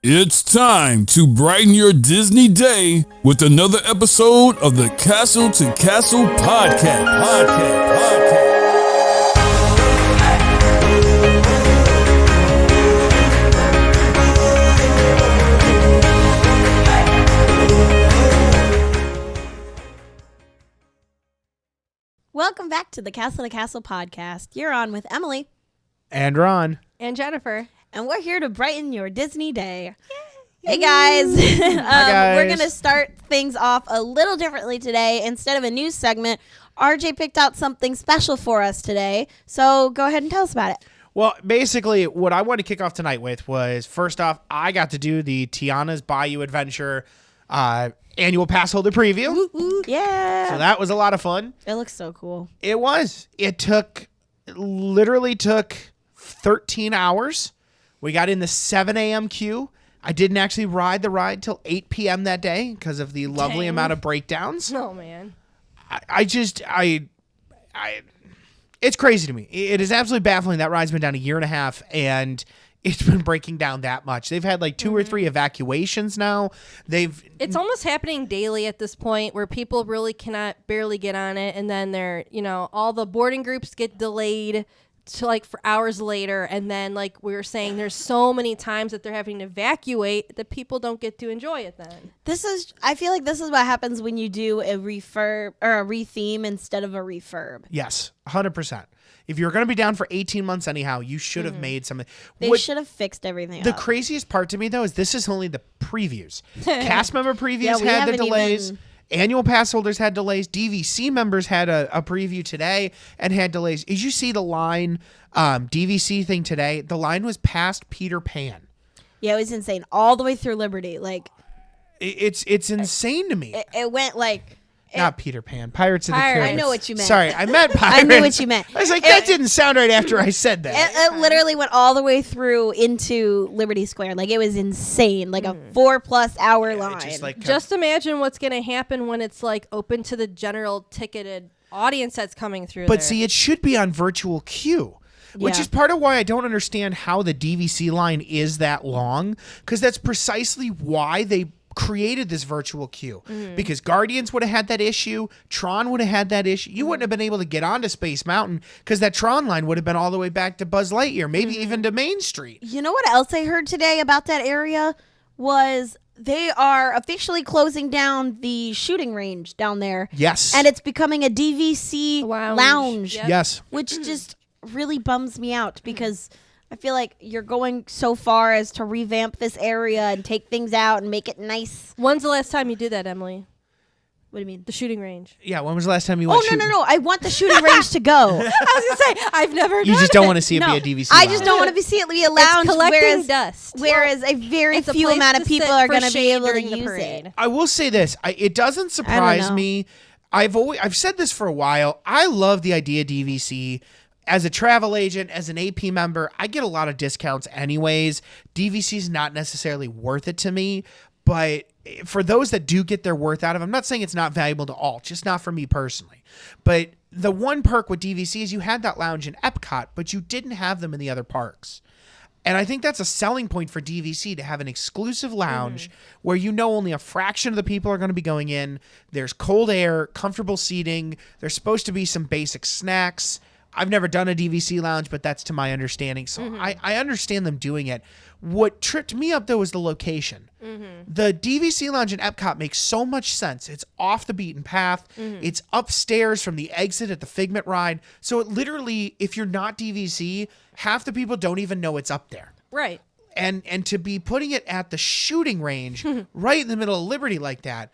It's time to brighten your Disney day with another episode of the Castle to Castle podcast. Welcome back to the Castle to Castle podcast. You're on with Emily. And Ron. And Jennifer. And we're here to brighten your Disney day. Hey guys. Hi guys. We're going to start things off a little differently today. Instead of a news segment, RJ picked out something special for us today. So go ahead and tell us about it. Well, basically, what I wanted to kick off tonight with was, first off, I got to do the Tiana's Bayou Adventure annual pass holder preview. Yeah. So that was a lot of fun. It looks so cool. It was. It literally took 13 hours. We got in the 7 a.m. queue. I didn't actually ride the ride till 8 p.m. that day because of the lovely amount of breakdowns. Oh, man. It's crazy to me. It is absolutely baffling. That ride's been down a year and a half, and it's been breaking down that much. They've had like 2 or 3 evacuations now. It's almost happening daily at this point where people really cannot barely get on it. And then all the boarding groups get delayed to like for hours later. And then like we were saying, there's so many times that they're having to evacuate that people don't get to enjoy it then. I feel like this is what happens when you do a refurb or a retheme instead of a refurb. Yes, 100%. If you're going to be down for 18 months anyhow, you should have made something. They should have fixed everything The up. craziest part to me, though, is this is only the previews. Cast member previews we had the haven't delays. even- Annual pass holders had delays. DVC members had a preview today and had delays. Did you see the line DVC thing today? The line was past Peter Pan. Yeah, it was insane. All the way through Liberty. Like, It's insane to me. it went like... Not Peter Pan. Pirates of the Caribbean. I know what you meant. Sorry, I meant Pirates. I knew what you meant. I was like, that didn't sound right after I said that. It literally went all the way through into Liberty Square. Like, it was insane. Like, a 4+ hour line. Just imagine what's going to happen when it's like open to the general ticketed audience that's coming through But there. see, it should be on virtual queue. Which Yeah. is part of why I don't understand how the DVC line is that long, because that's precisely why they created this virtual queue. Because Guardians would have had that issue, Tron would have had that issue. You wouldn't have been able to get onto Space Mountain because that Tron line would have been all the way back to Buzz Lightyear, maybe even to Main Street. You know what else I heard today about that area was they are officially closing down the shooting range down there. Yes. And it's becoming a DVC lounge. Yep. Yes. Which just really bums me out because I feel like you're going so far as to revamp this area and take things out and make it nice. When's the last time you did that, Emily? What do you mean? The shooting range. Yeah, when was the last time you went shooting? No. I want the shooting range to go. I was going to say, I've never You done just don't it. want to see it No, be a DVC I lounge. just don't want to see it be a lounge. It's collecting dust. Whereas a very It's a few place amount to of people sit are for going to be shade able to during the use parade. it. I will say this. It doesn't surprise know. me. I've said this for a while. I love the idea of DVC. As a travel agent, as an AP member, I get a lot of discounts anyways. DVC is not necessarily worth it to me, but for those that do get their worth out of it, I'm not saying it's not valuable to all, just not for me personally. But the one perk with DVC is you had that lounge in Epcot, but you didn't have them in the other parks. And I think that's a selling point for DVC to have an exclusive lounge where you know only a fraction of the people are going to be going in. There's cold air, comfortable seating. There's supposed to be some basic snacks. I've never done a DVC lounge, but that's to my understanding. So I understand them doing it. What tripped me up, though, is the location. The DVC lounge in Epcot makes so much sense. It's off the beaten path. It's upstairs from the exit at the Figment ride. So it literally, if you're not DVC, half the people don't even know it's up there. Right. And to be putting it at the shooting range right in the middle of Liberty like that,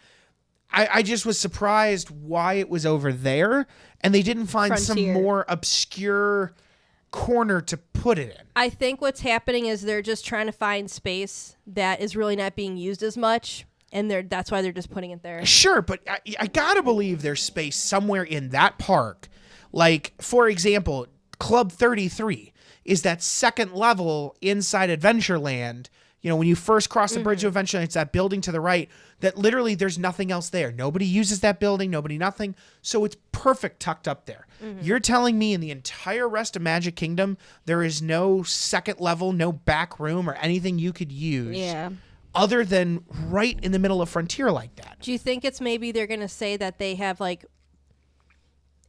I just was surprised why it was over there and they didn't find Frontier. some more obscure corner to put it in. I think what's happening is they're just trying to find space that is really not being used as much, and that's why they're just putting it there. Sure, but I gotta believe there's space somewhere in that park. Like, for example, Club 33 is that second level inside Adventureland. when you first cross the bridge, eventually it's that building to the right that literally there's nothing else there. Nobody uses that building, nothing. So it's perfect tucked up there. You're telling me in the entire rest of Magic Kingdom, there is no second level, no back room or anything you could use other than right in the middle of Frontier like that. Do you think it's maybe they're going to say that they have like,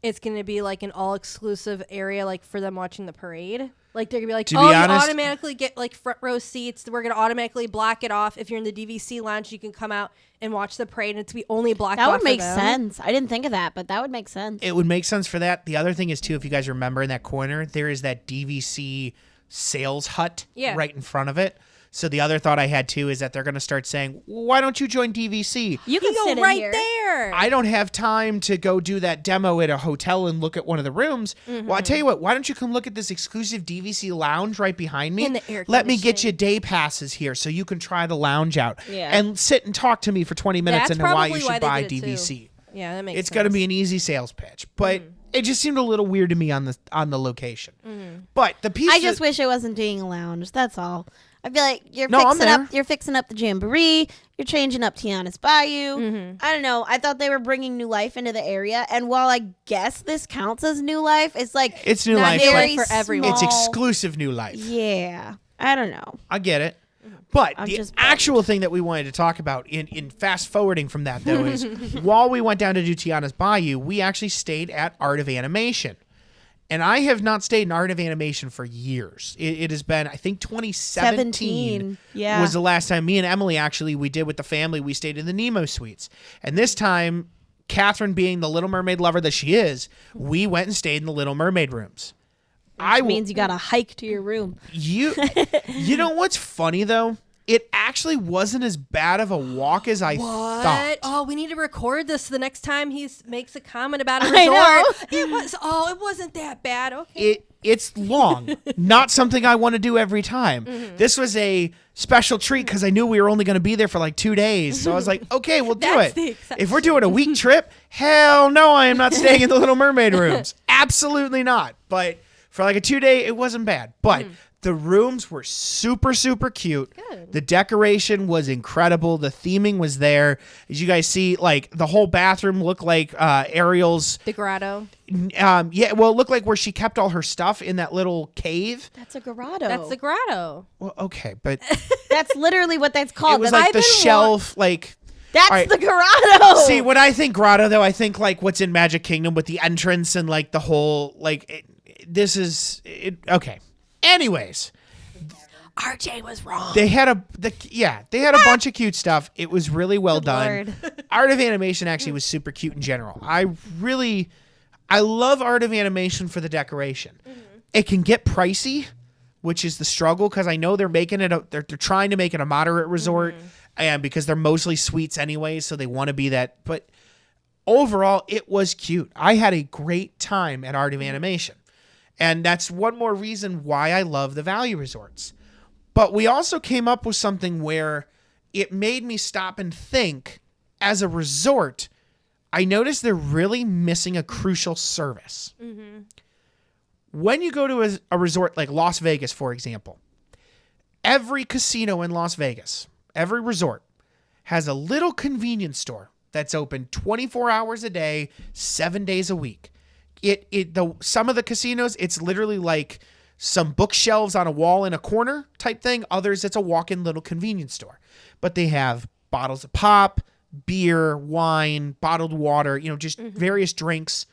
it's going to be like an all exclusive area like for them watching the parade? Like they're going to be like, you automatically get like front row seats. We're going to automatically block it off. If you're in the DVC lounge, you can come out and watch the parade and it's be only blocked off. That would make sense. I didn't think of that, but that would make sense. It would make sense for that. The other thing is too, if you guys remember in that corner, there is that DVC sales hut right in front of it. So the other thought I had too is that they're going to start saying, why don't you join DVC? You can go sit right in here. there. I don't have time to go do that demo at a hotel and look at one of the rooms. Well, I tell you what, why don't you come look at this exclusive DVC lounge right behind me? In the air Let me get conditioning. you day passes here so you can try the lounge out Yeah. and sit and talk to me for 20 minutes That's and why you probably should why they buy did it, too. DVC. Yeah, that makes It's sense. going to be an easy sales pitch, but it just seemed a little weird to me on the location. But the piece I just wish it wasn't doing a lounge. That's all. I feel like you're fixing up the Jamboree. You're changing up Tiana's Bayou. I don't know. I thought they were bringing new life into the area. And while I guess this counts as new life, it's like it's new not life very for everyone. It's small. exclusive new life. Yeah. I don't know. I get it. But I'm the just actual thing that we wanted to talk about in fast forwarding from that, though, is while we went down to do Tiana's Bayou, we actually stayed at Art of Animation. And I have not stayed in Art of Animation for years. It has been, I think, 2017 was the last time me and Emily actually, we did with the family, we stayed in the Nemo Suites. And this time, Catherine being the Little Mermaid lover that she is, we went and stayed in the Little Mermaid rooms. Which means you got to hike to your room. You know what's funny, though? It actually wasn't as bad of a walk as I thought. Oh, we need to record this the next time he makes a comment about a I resort. It wasn't that bad. Okay. It's long, not something I want to do every time. This was a special treat because I knew we were only going to be there for like 2 days. So I was like, okay, we'll do That's it. the exception. If we're doing a week trip, hell no, I am not staying in the Little Mermaid rooms. Absolutely not. But for like a 2-day, it wasn't bad. But the rooms were super, super cute. Good. The decoration was incredible. The theming was there. As you guys see, like the whole bathroom looked like Ariel's. The grotto. It looked like where she kept all her stuff in that little cave. That's a grotto. That's the grotto. Well, okay, but That's literally what that's called. it was That's like the shelf, like. That's all right. the grotto. See, when I think grotto, though, I think like what's in Magic Kingdom with the entrance and like the whole like. Okay. Anyways, RJ was wrong. they had a bunch of cute stuff. It was really well Good done. Lord. Art of Animation actually was super cute in general. I love Art of Animation for the decoration. It can get pricey, which is the struggle because I know they're making it. They're trying to make it a moderate resort, and because they're mostly suites anyway, so they want to be that. But overall, it was cute. I had a great time at Art of Animation. And that's one more reason why I love the value resorts. But we also came up with something where it made me stop and think, as a resort, I noticed they're really missing a crucial service. When you go to a resort like Las Vegas, for example, every casino in Las Vegas, every resort, has a little convenience store that's open 24 hours a day, 7 days a week. Some of the casinos, it's literally like some bookshelves on a wall in a corner type thing. Others, it's a walk-in little convenience store. But they have bottles of pop, beer, wine, bottled water, just various drinks.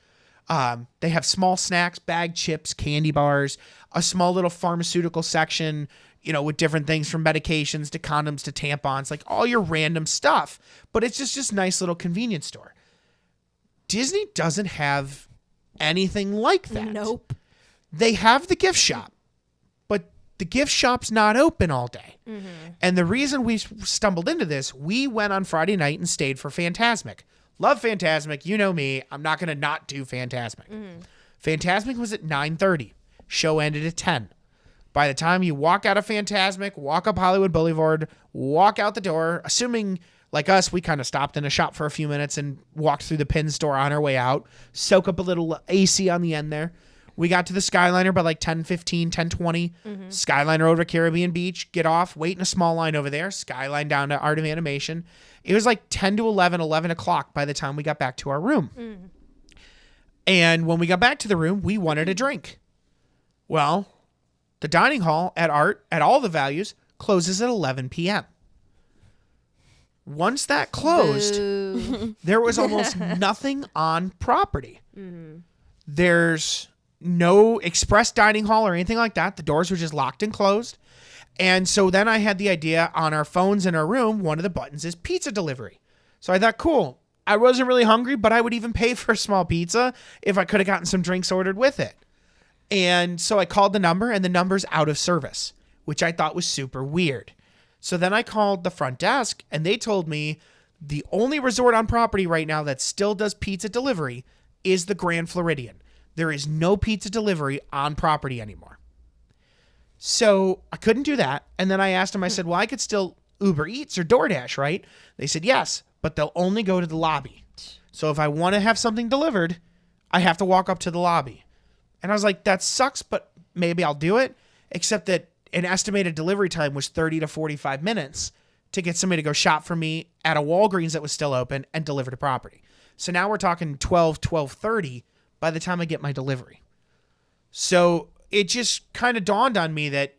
They have small snacks, bagged chips, candy bars, a small little pharmaceutical section, with different things from medications to condoms to tampons, like all your random stuff. But it's just nice little convenience store. Disney doesn't have anything like that. Nope. They have the gift shop, but the gift shop's not open all day. And the reason we stumbled into this, we went on Friday night and stayed for Fantasmic. Love Fantasmic. You know me. I'm not going to not do Fantasmic. Fantasmic was at 9:30. Show ended at 10. By the time you walk out of Fantasmic, walk up Hollywood Boulevard, walk out the door, assuming like us, we kind of stopped in a shop for a few minutes and walked through the pin store on our way out, soak up a little AC on the end there. We got to the Skyliner by like 10:15, 10:20. Skyliner over to Caribbean Beach, get off, wait in a small line over there, Skyline down to Art of Animation. It was like 10 to 11 o'clock by the time we got back to our room. And when we got back to the room, we wanted a drink. Well, the dining hall at Art, at all the values, closes at 11 p.m. Once that closed, there was almost nothing on property. There's no express dining hall or anything like that. The doors were just locked and closed. And so then I had the idea on our phones in our room, one of the buttons is pizza delivery. So I thought, cool. I wasn't really hungry, but I would even pay for a small pizza if I could have gotten some drinks ordered with it. And so I called the number, and the number's out of service, which I thought was super weird. So then I called the front desk, and they told me the only resort on property right now that still does pizza delivery is the Grand Floridian. There is no pizza delivery on property anymore. So I couldn't do that. And then I asked them, I said, well, I could still Uber Eats or DoorDash, right? They said, yes, but they'll only go to the lobby. So if I want to have something delivered, I have to walk up to the lobby. And I was like, that sucks, but maybe I'll do it. Except that an estimated delivery time was 30 to 45 minutes to get somebody to go shop for me at a Walgreens that was still open and deliver to property. So now we're talking 12:30 by the time I get my delivery. So it just kind of dawned on me that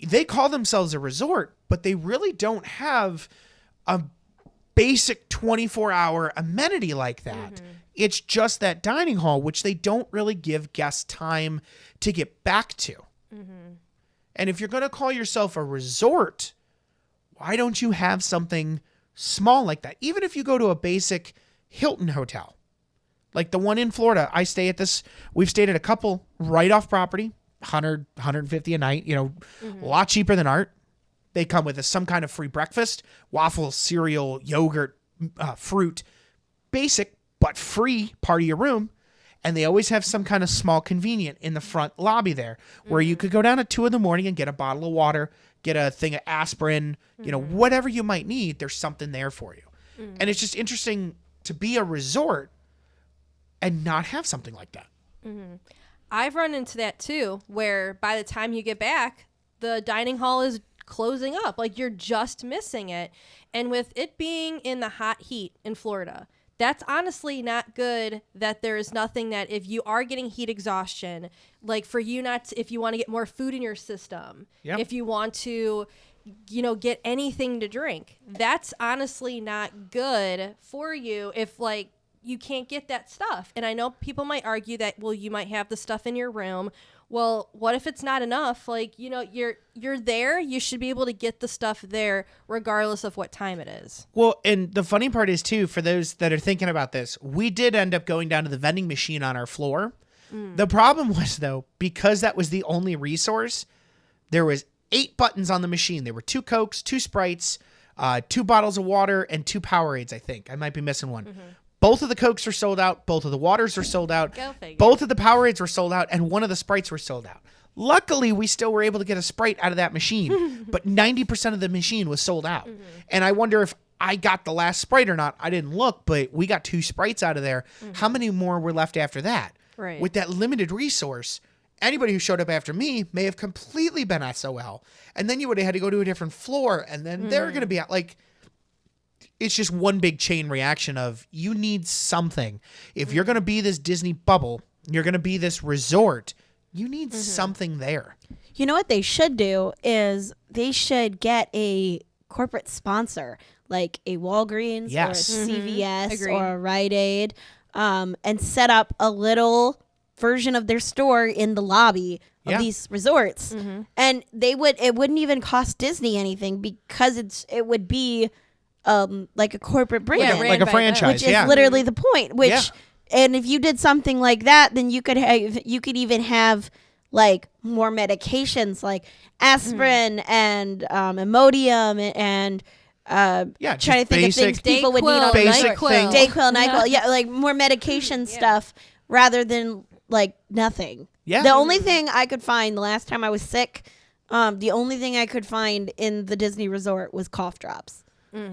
they call themselves a resort, but they really don't have a basic 24-hour amenity like that. It's just that dining hall, which they don't really give guests time to get back to. And if you're going to call yourself a resort, why don't you have something small like that? Even if you go to a basic Hilton hotel, like the one in Florida, we've stayed at a couple right off property, 100, 150 a night, a lot cheaper than Art. They come with some kind of free breakfast, waffles, cereal, yogurt, fruit, basic, but free part of your room. And they always have some kind of small convenient in the front lobby there where you could go down at 2 a.m. and get a bottle of water, get a thing of aspirin, whatever you might need, there's something there for you. And it's just interesting to be a resort and not have something like that. I've run into that too, where by the time you get back, the dining hall is closing up. Like you're just missing it. And with it being in the hot heat in Florida, that's honestly not good that there is nothing that if you are getting heat exhaustion, like for you not to, if you want to get more food in your system, if you want to, get anything to drink, that's honestly not good for you if like you can't get that stuff. And I know people might argue that, well, you might have the stuff in your room. Well, what if it's not enough? Like, you're there. You should be able to get the stuff there regardless of what time it is. Well, and the funny part is, too, for those that are thinking about this, we did end up going down to the vending machine on our floor. The problem was, though, because that was the only resource, there was 8 buttons on the machine. There were 2 Cokes, 2 Sprites, 2 bottles of water, and 2 Powerades, I think. I might be missing one. Both of the Cokes are sold out. Both of the waters are sold out. Go figure. Both of the Powerades were sold out, and one of the Sprites were sold out. Luckily, we still were able to get a Sprite out of that machine, but 90% of the machine was sold out. And I wonder if I got the last Sprite or not. I didn't look, but we got 2 Sprites out of there. How many more were left after that? Right. With that limited resource, anybody who showed up after me may have completely been SOL. And then you would have had to go to a different floor, and then they're going to be out. Like, it's just one big chain reaction of you need something. If you're going to be this Disney bubble, you're going to be this resort, you need something there. You know what they should do is they should get a corporate sponsor, like a Walgreens or a CVS or a Rite Aid, and set up a little version of their store in the lobby of these resorts. And it wouldn't even cost Disney anything because it would be like a corporate brand, like a franchise, which is literally the point. And if you did something like that, then you could even have like more medications like aspirin and Imodium and trying to think of things people would need on basic things. Dayquil, NyQuil, like more medication stuff rather than like nothing. The only thing I could find the last time I was sick, the only thing I could find in the Disney resort was cough drops.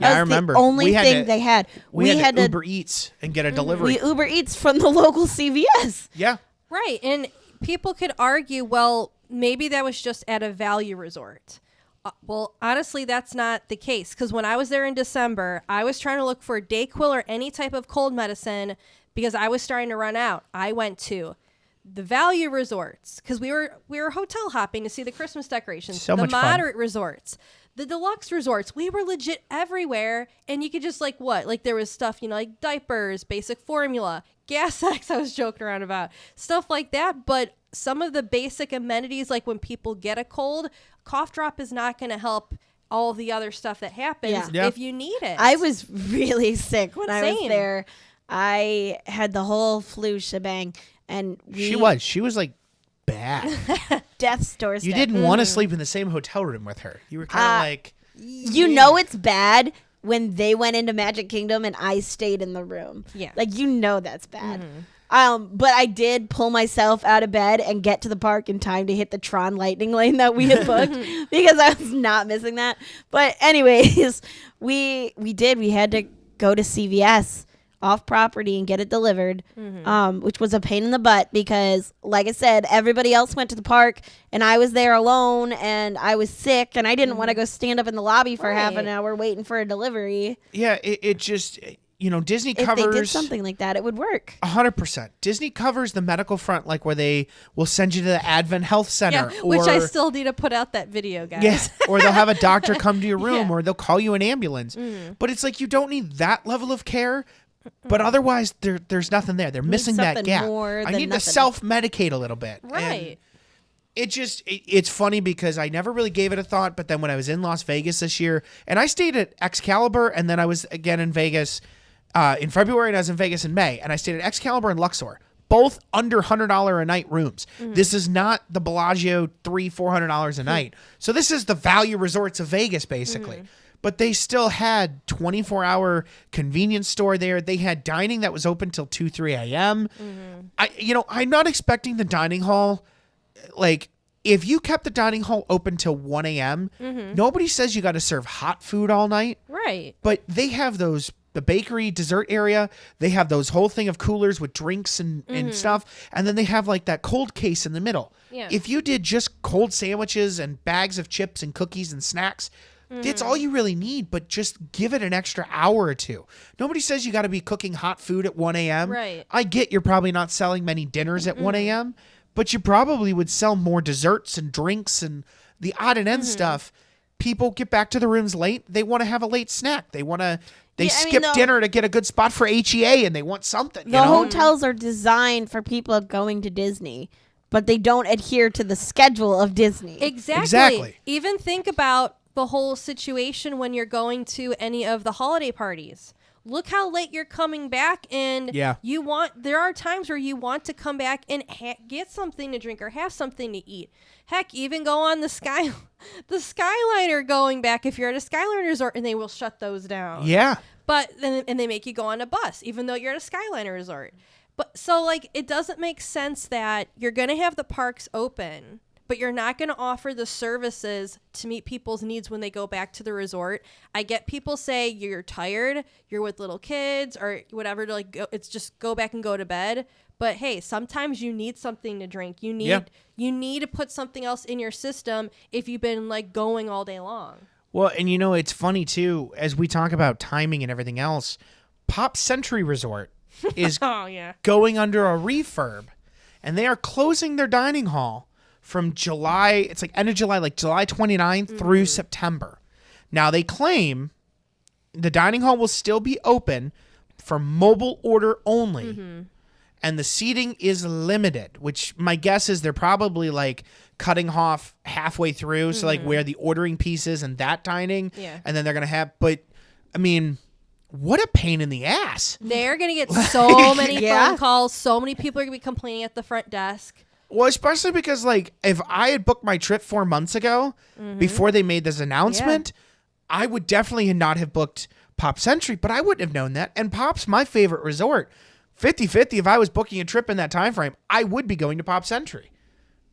I remember. The only thing they had. We had to Uber Eats and get a delivery. We Uber Eats from the local CVS. Yeah. Right. And people could argue, well, maybe that was just at a value resort. Well, honestly, that's not the case, because when I was there in December, I was trying to look for Dayquil or any type of cold medicine because I was starting to run out. I went to the value resorts because we were hotel hopping to see the Christmas decorations. So the much fun. moderate resorts, the deluxe resorts. We were legit everywhere, and you could just like there was stuff, like diapers, basic formula, gas X. I was joking around about stuff like that, but some of the basic amenities, like when people get a cold, cough drop is not going to help all of the other stuff that happens if you need it. I was really sick when I was Same. there. I had the whole flu shebang, and She was like bad. death's doorstep. You didn't want to sleep in the same hotel room with her. You were kind of like, You know it's bad when they went into Magic Kingdom and I stayed in the room. Yeah. Like, that's bad. But I did pull myself out of bed and get to the park in time to hit the Tron Lightning Lane that we had booked because I was not missing that. But anyways, we had to go to CVS off property and get it delivered, which was a pain in the butt because, like I said, everybody else went to the park and I was there alone and I was sick and I didn't want to go stand up in the lobby for half an hour waiting for a delivery. yeah, it just, Disney If covers. they did something like that, it would work. 100%. Disney covers the medical front, like where they will send you to the Advent Health Center. Which I still need to put out that video, guys. Yes, or they'll have a doctor come to your room, or they'll call you an ambulance. But it's like you don't need that level of care. But otherwise, there's nothing there. They're missing that something gap. more I than need to nothing. self-medicate a little bit. Right. And it's funny because I never really gave it a thought. But then when I was in Las Vegas this year, and I stayed at Excalibur, and then I was again in Vegas in February, and I was in Vegas in May, and I stayed at Excalibur and Luxor. Both under $100 a night rooms. This is not the Bellagio $300-400 a night. So this is the value resorts of Vegas, basically. But they still had 24-hour convenience store there. They had dining that was open till 2-3 a.m. I'm not expecting the dining hall. Like, if you kept the dining hall open till 1 a.m., nobody says you got to serve hot food all night. Right. But they have the bakery dessert area. They have those whole thing of coolers with drinks and stuff. And then they have like that cold case in the middle. Yeah. If you did just cold sandwiches and bags of chips and cookies and snacks, that's all you really need, but just give it an extra hour or two. Nobody says you got to be cooking hot food at 1 a.m. Right. I get you're probably not selling many dinners at 1 a.m., but you probably would sell more desserts and drinks and the odd and end stuff. People get back to the rooms late. They want to have a late snack. They skip dinner to get a good spot for HEA, and they want something. The hotels are designed for people going to Disney, but they don't adhere to the schedule of Disney. Exactly. Even think about the whole situation when you're going to any of the holiday parties. Look how late you're coming back, and there are times where you want to come back and get something to drink or have something to eat. Heck, even go on the Skyliner going back if you're at a Skyliner resort, and they will shut those down. Yeah. But then they make you go on a bus, even though you're at a Skyliner resort. But so it doesn't make sense that you're going to have the parks open, but you're not going to offer the services to meet people's needs when they go back to the resort. I get people say you're tired, you're with little kids or whatever it's just go back and go to bed. But hey, sometimes you need something to drink. You need to put something else in your system if you've been going all day long. Well, and it's funny too, as we talk about timing and everything else, Pop Century Resort is going under a refurb, and they are closing their dining hall from July, it's end of July, July 29th through September. Now, they claim the dining hall will still be open for mobile order only, and the seating is limited, which my guess is they're probably cutting off halfway through, so where the ordering piece is and that dining, and then they're going to have, but, I mean, what a pain in the ass. They're going to get so many phone calls, so many people are going to be complaining at the front desk. Well, especially because, if I had booked my trip 4 months ago, before they made this announcement, I would definitely not have booked Pop Century, but I wouldn't have known that. And Pop's my favorite resort. 50-50, if I was booking a trip in that time frame, I would be going to Pop Century.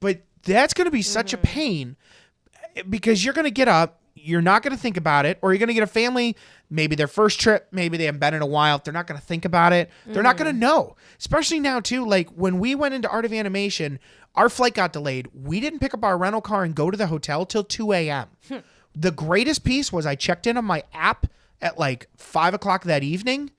But that's going to be such a pain because you're going to get up, you're not going to think about it, or you're going to get a family, maybe their first trip, maybe they haven't been in a while. They're not going to think about it. They're not going to know, especially now too. Like when we went into Art of Animation, our flight got delayed. We didn't pick up our rental car and go to the hotel till 2 a.m. The greatest piece was I checked in on my app at like 5 o'clock that evening.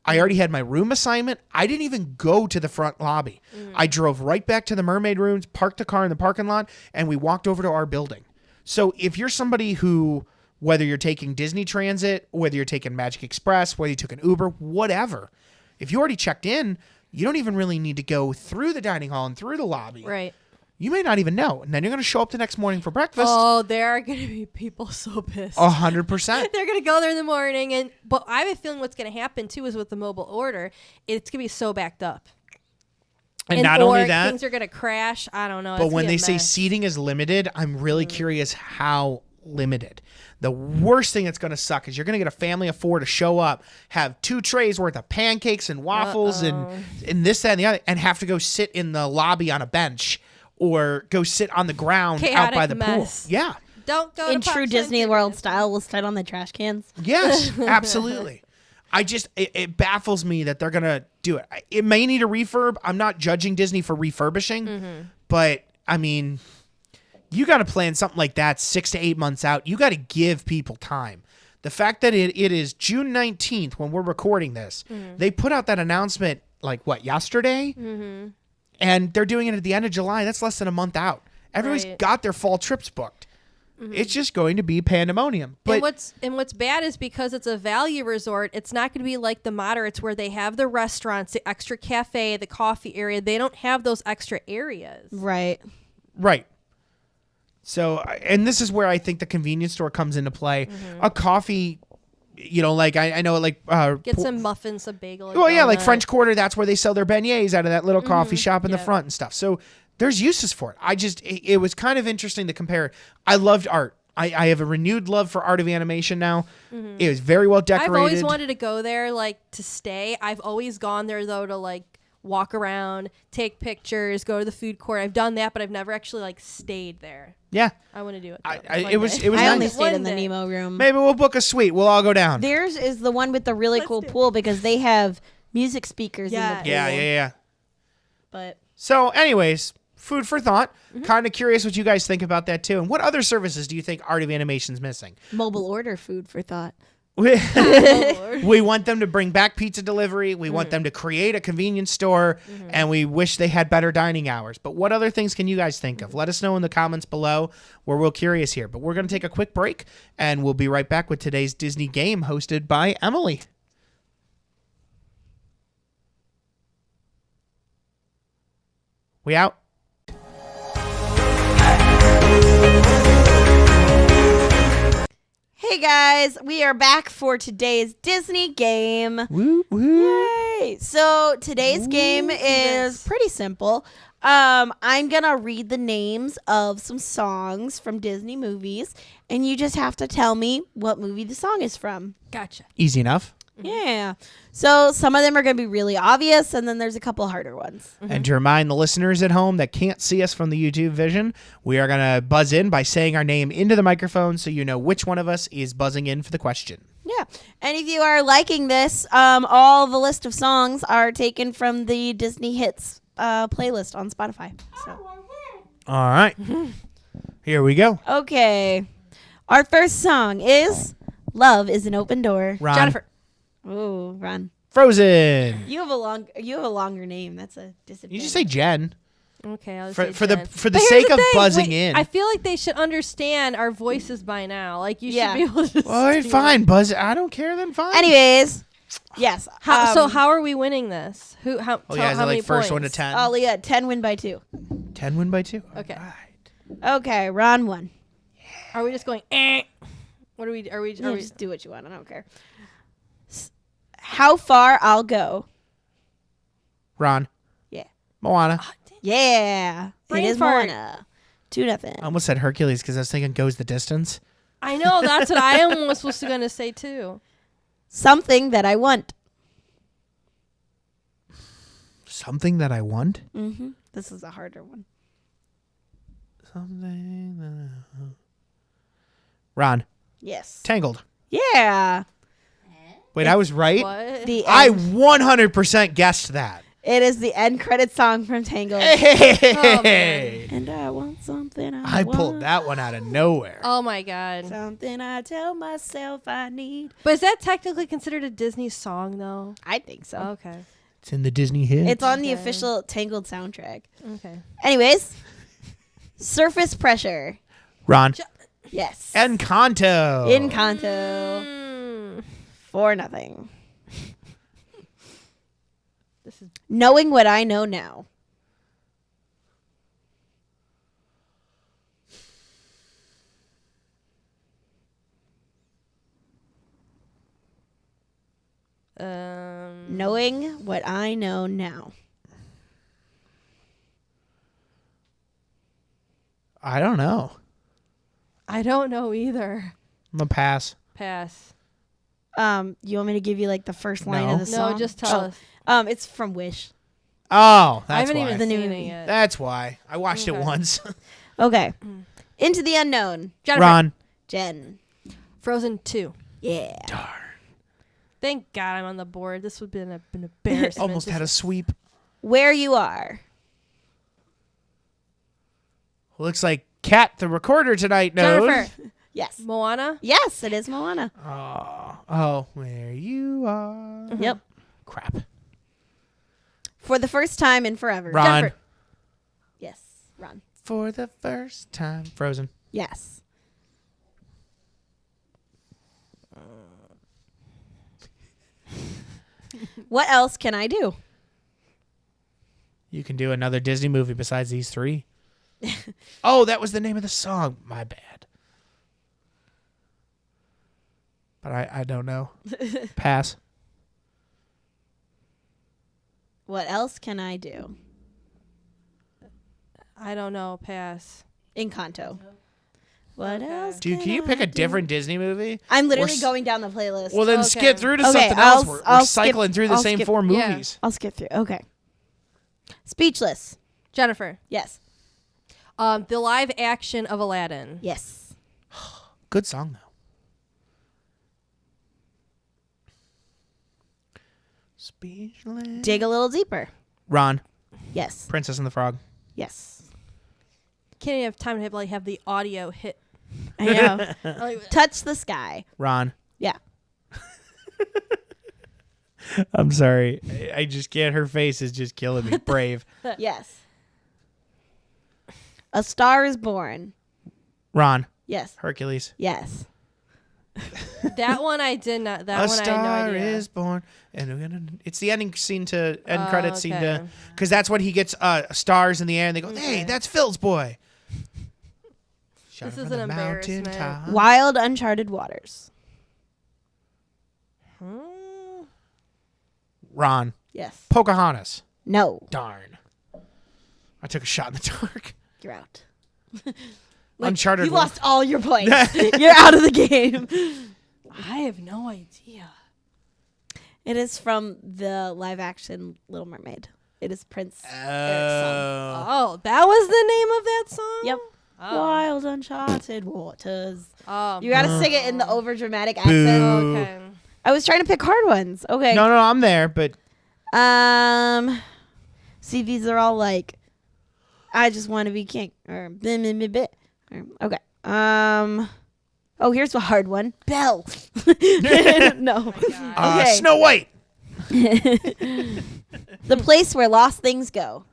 I already had my room assignment. I didn't even go to the front lobby. I drove right back to the mermaid rooms, parked the car in the parking lot, and we walked over to our building. So if you're somebody who, whether you're taking Disney Transit, whether you're taking Magic Express, whether you took an Uber, whatever, if you already checked in, you don't even really need to go through the dining hall and through the lobby. Right. You may not even know. And then you're going to show up the next morning for breakfast. Oh, there are going to be people so pissed. 100%. They're going to go there in the morning. But I have a feeling what's going to happen, too, is with the mobile order, it's going to be so backed up. And not only that, things are going to crash. I don't know. But when they say seating is limited, I'm really curious how limited. The worst thing that's going to suck is you're going to get a family of 4 to show up, have 2 trays worth of pancakes and waffles and this, that, and the other, and have to go sit in the lobby on a bench or go sit on the ground out by the mess. pool. Yeah. Don't go in to true Disney World style. We'll sit on the trash cans. Yes, absolutely. It baffles me that they're going to do it. It may need a refurb. I'm not judging Disney for refurbishing, but I mean, you got to plan something like that 6 to 8 months out. You got to give people time. The fact that it is June 19th when we're recording this, they put out that announcement like yesterday? And they're doing it at the end of July. That's less than a month out. Everybody's got their fall trips booked. It's just going to be pandemonium. But what's bad is because it's a value resort, it's not going to be like the moderates where they have the restaurants, the extra cafe, the coffee area. They don't have those extra areas. Right. So, and this is where I think the convenience store comes into play. A coffee, like I know, like get some muffins, some bagel. Well, yeah, like French Quarter. That's where they sell their beignets out of that little coffee shop in the front and stuff. So there's uses for it. It was kind of interesting to compare. I loved art. I have a renewed love for Art of Animation now. It was very well decorated. I've always wanted to go there, to stay. I've always gone there though to walk around, take pictures, go to the food court. I've done that, but I've never actually stayed there. Yeah, I want to do it. It was. I nice. only stayed in the Nemo room. Maybe we'll book a suite. We'll all go down. Theirs is the one with the really cool pool because they have music speakers in the pool. Yeah. But so, anyways, food for thought. Kind of curious what you guys think about that too. And what other services do you think Art of Animation's missing? mobile order food for thought. We want them to bring back pizza delivery. We want them to create a convenience store, and we wish they had better dining hours. But what other things can you guys think of? Let us know in the comments below. We're real curious here. But we're going to take a quick break, and we'll be right back with today's Disney game hosted by Emily. We out? Hey guys, we are back for today's Disney game. Woo, woo. Yay! So today's game is pretty simple. I'm gonna read the names of some songs from Disney movies, and you just have to tell me what movie the song is from. Gotcha. Easy enough. Yeah. So some of them are gonna be really obvious, and then there's a couple harder ones. And to remind the listeners at home that can't see us from the YouTube vision, we are going to buzz in by saying our name into the microphone so you know which one of us is buzzing in for the question. Yeah. And if you are liking this, all the list of songs are taken from the Disney Hits playlist on Spotify. So. All right. Here we go. Okay. Our first song is Love is an Open Door. Ron. Jennifer. Ooh, Ron. Frozen. You have a longer name. That's a disadvantage. You just say Jen. Okay, I'll For say the Jen. for the But here's sake the of thing, buzzing in. I feel like they should understand our voices by now. You Yeah. should be able to. All right, fine. Buzz. I don't care then. Fine. Anyways, yes. So how are we winning this? How many first points? 1 to 10. Oh, yeah, 10 win by 2. 10 win by 2. Okay. All right. Okay, Ron won. Are we just going? What are we? You just do what you want. I don't care. How far I'll go. Ron. Yeah. Moana. Yeah. Brain it is fart. Moana. 2-0. I almost said Hercules because I was thinking goes the distance. I know that's what I am almost supposed to gonna say too. Something that I want. Something that I want. Mm-hmm. This is a harder one. Something that I want. Ron. Yes. Tangled. Yeah. Wait, I was right? What? I 100% guessed that. It is the end credit song from Tangled. Hey! And I want something I pulled that one out of nowhere. Oh my god. Something I tell myself I need. But is that technically considered a Disney song though? I think so. Okay. It's in the Disney hit. It's on the Okay. official Tangled soundtrack. Okay. Anyways, surface pressure. Ron. Yes. Encanto. Encanto. 4-0. This is Knowing what I know now. Knowing what I know now. I don't know. I don't know either. I'm going to pass. Pass. You want me to give you like the first line No. of the song? No, just tell us. It's from Wish. Oh, I that's haven't why. even seen it yet. That's why. I watched it Okay. once. Okay. Into the Unknown. Jennifer. Ron. Jen. Frozen 2. Yeah. Darn. Thank God I'm on the board. This would have been an embarrassment. Almost had a sweep. Where You Are. Looks like Kat, the recorder tonight, knows. Jennifer. Yes. Moana. Yes, it is Moana. Oh, where you are. Yep. Crap. For the first time in forever. Ron. Jennifer. Yes. Ron. For the first time. Frozen. Yes. What else can I do? You can do another Disney movie besides these three. Oh, that was the name of the song. My bad. But I don't know. Pass. What else can I do? I don't know. Pass. Encanto. What Okay. else? Dude, can you pick a different Disney movie? I'm literally Or going down the playlist. Well, then Okay. skip through to Okay, something I'll- else. We're I'll skip- cycling through the I'll same skip- four yeah. movies. I'll skip through. Okay. Speechless. Jennifer. Yes. The live action of Aladdin. Yes. Good song, though. Speechless. Dig a little deeper. Ron. Yes. Princess and the Frog. Yes. Can't even have time to have the audio hit. I know. Like, Touch the Sky. Ron. Yeah. I'm sorry. I just can't. Her face is just killing me. Brave. Yes. A Star is Born. Ron. Yes. Hercules. Yes. that one I did not. That A one I star had no idea. is born, and we're gonna. It's the ending scene to end credit scene to, okay. because that's when he gets stars in the air, and they go, "Hey, Okay. that's Phil's boy." Shot This from is the an embarrassment. mountaintop. Wild Uncharted Waters. Ron. Yes. Pocahontas. No. Darn. I took a shot in the dark. You're out. Uncharted. You lost all your points. You're out of the game. I have no idea. It is from the live action Little Mermaid. It is Prince Eric's song. Oh, that was the name of that song? Yep. Oh. Wild Uncharted Waters. Oh, You gotta sing it in the over dramatic accent. Boo. okay. I was trying to pick hard ones. Okay. No, I'm there, but See, these are all like, I just want to be king, or blah, blah, blah, blah. Okay. Oh, here's a hard one. Belle. No. Okay. Snow White. The place where lost things go.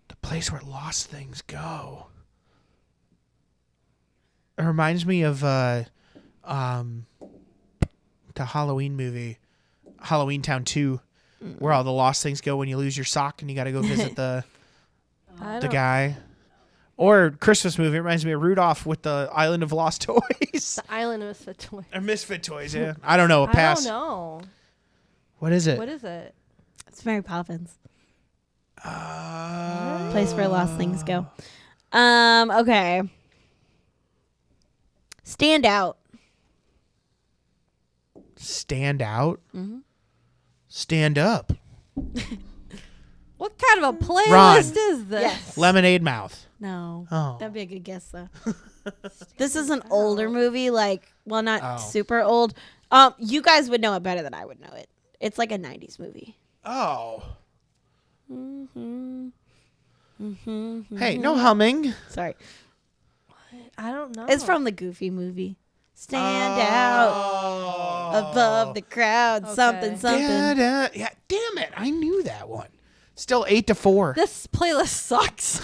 The place where lost things go. It reminds me of the Halloween movie, Halloween Town 2, where all the lost things go when you lose your sock and you got to go visit the guy. Or Christmas movie, it reminds me of Rudolph with the Island of Lost Toys. The Island of Misfit Toys. Or Misfit Toys, yeah. I don't know, a I pass. don't know. What is it? What is it? It's Mary Poppins. Place where lost things go. Okay. Stand out. Stand out? Mhm. Stand up. What kind of a playlist Ron. is this? Yes. Lemonade Mouth. No. Oh. That'd be a good guess, though. This is an older movie, not Oh. super old. You guys would know it better than I would know it. It's like a 90s movie. Oh. Mm-hmm. Hey, no humming. Sorry. I don't know. It's from the Goofy movie. Stand out above the crowd. Okay. Something. Yeah, damn it. I knew that one. Still 8-4. This playlist sucks.